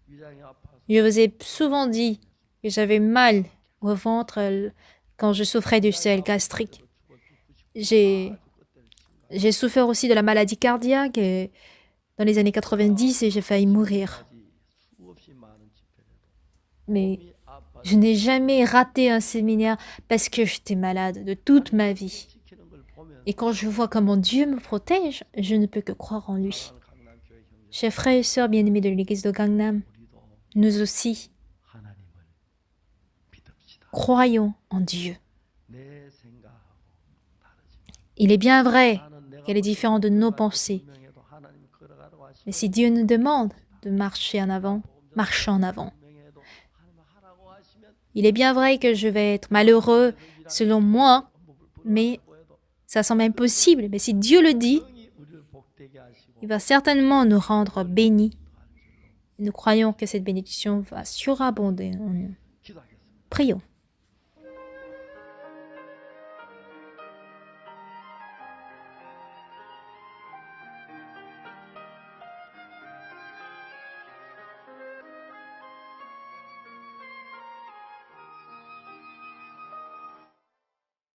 Speaker 2: 위장이 아파서
Speaker 1: Je vous ai souvent dit que j'avais mal au ventre quand je souffrais du sel gastrique. J'ai souffert aussi de la maladie cardiaque dans les années 90 et j'ai failli mourir.
Speaker 2: 수없이 많은 집회에도
Speaker 1: Mais
Speaker 2: 몸이 아파
Speaker 1: je n'ai jamais raté un séminaire parce que j'étais malade de toute ma vie.
Speaker 2: 지키는 걸 보면
Speaker 1: Et quand je vois comment Dieu me protège, je ne peux que croire en lui.
Speaker 2: 강남교회 형제
Speaker 1: Chers frères et sœurs bien-aimés de l'église de Gangnam,
Speaker 2: 우리도
Speaker 1: nous aussi
Speaker 2: 하나님을 믿읍시다.
Speaker 1: croyons en Dieu.
Speaker 2: 내 생각하고 다르지.
Speaker 1: Il est bien vrai
Speaker 2: 나는 내가
Speaker 1: qu'elle est différente de nos pensées.
Speaker 2: 분명해도 하나님 걸어가라고 하시고
Speaker 1: Mais si Dieu nous demande de marcher en avant, marchons en avant.
Speaker 2: 분명해도 하나님 하라고 하시면
Speaker 1: Il est bien vrai que je vais être malheureux selon moi, mais ça semble impossible. Mais si Dieu le dit,
Speaker 2: 영이 우리를 복되게 하시고
Speaker 1: il va certainement nous rendre bénis. Nous croyons que cette bénédiction va surabonder en nous.
Speaker 2: 기도하겠습니다.
Speaker 1: Prions.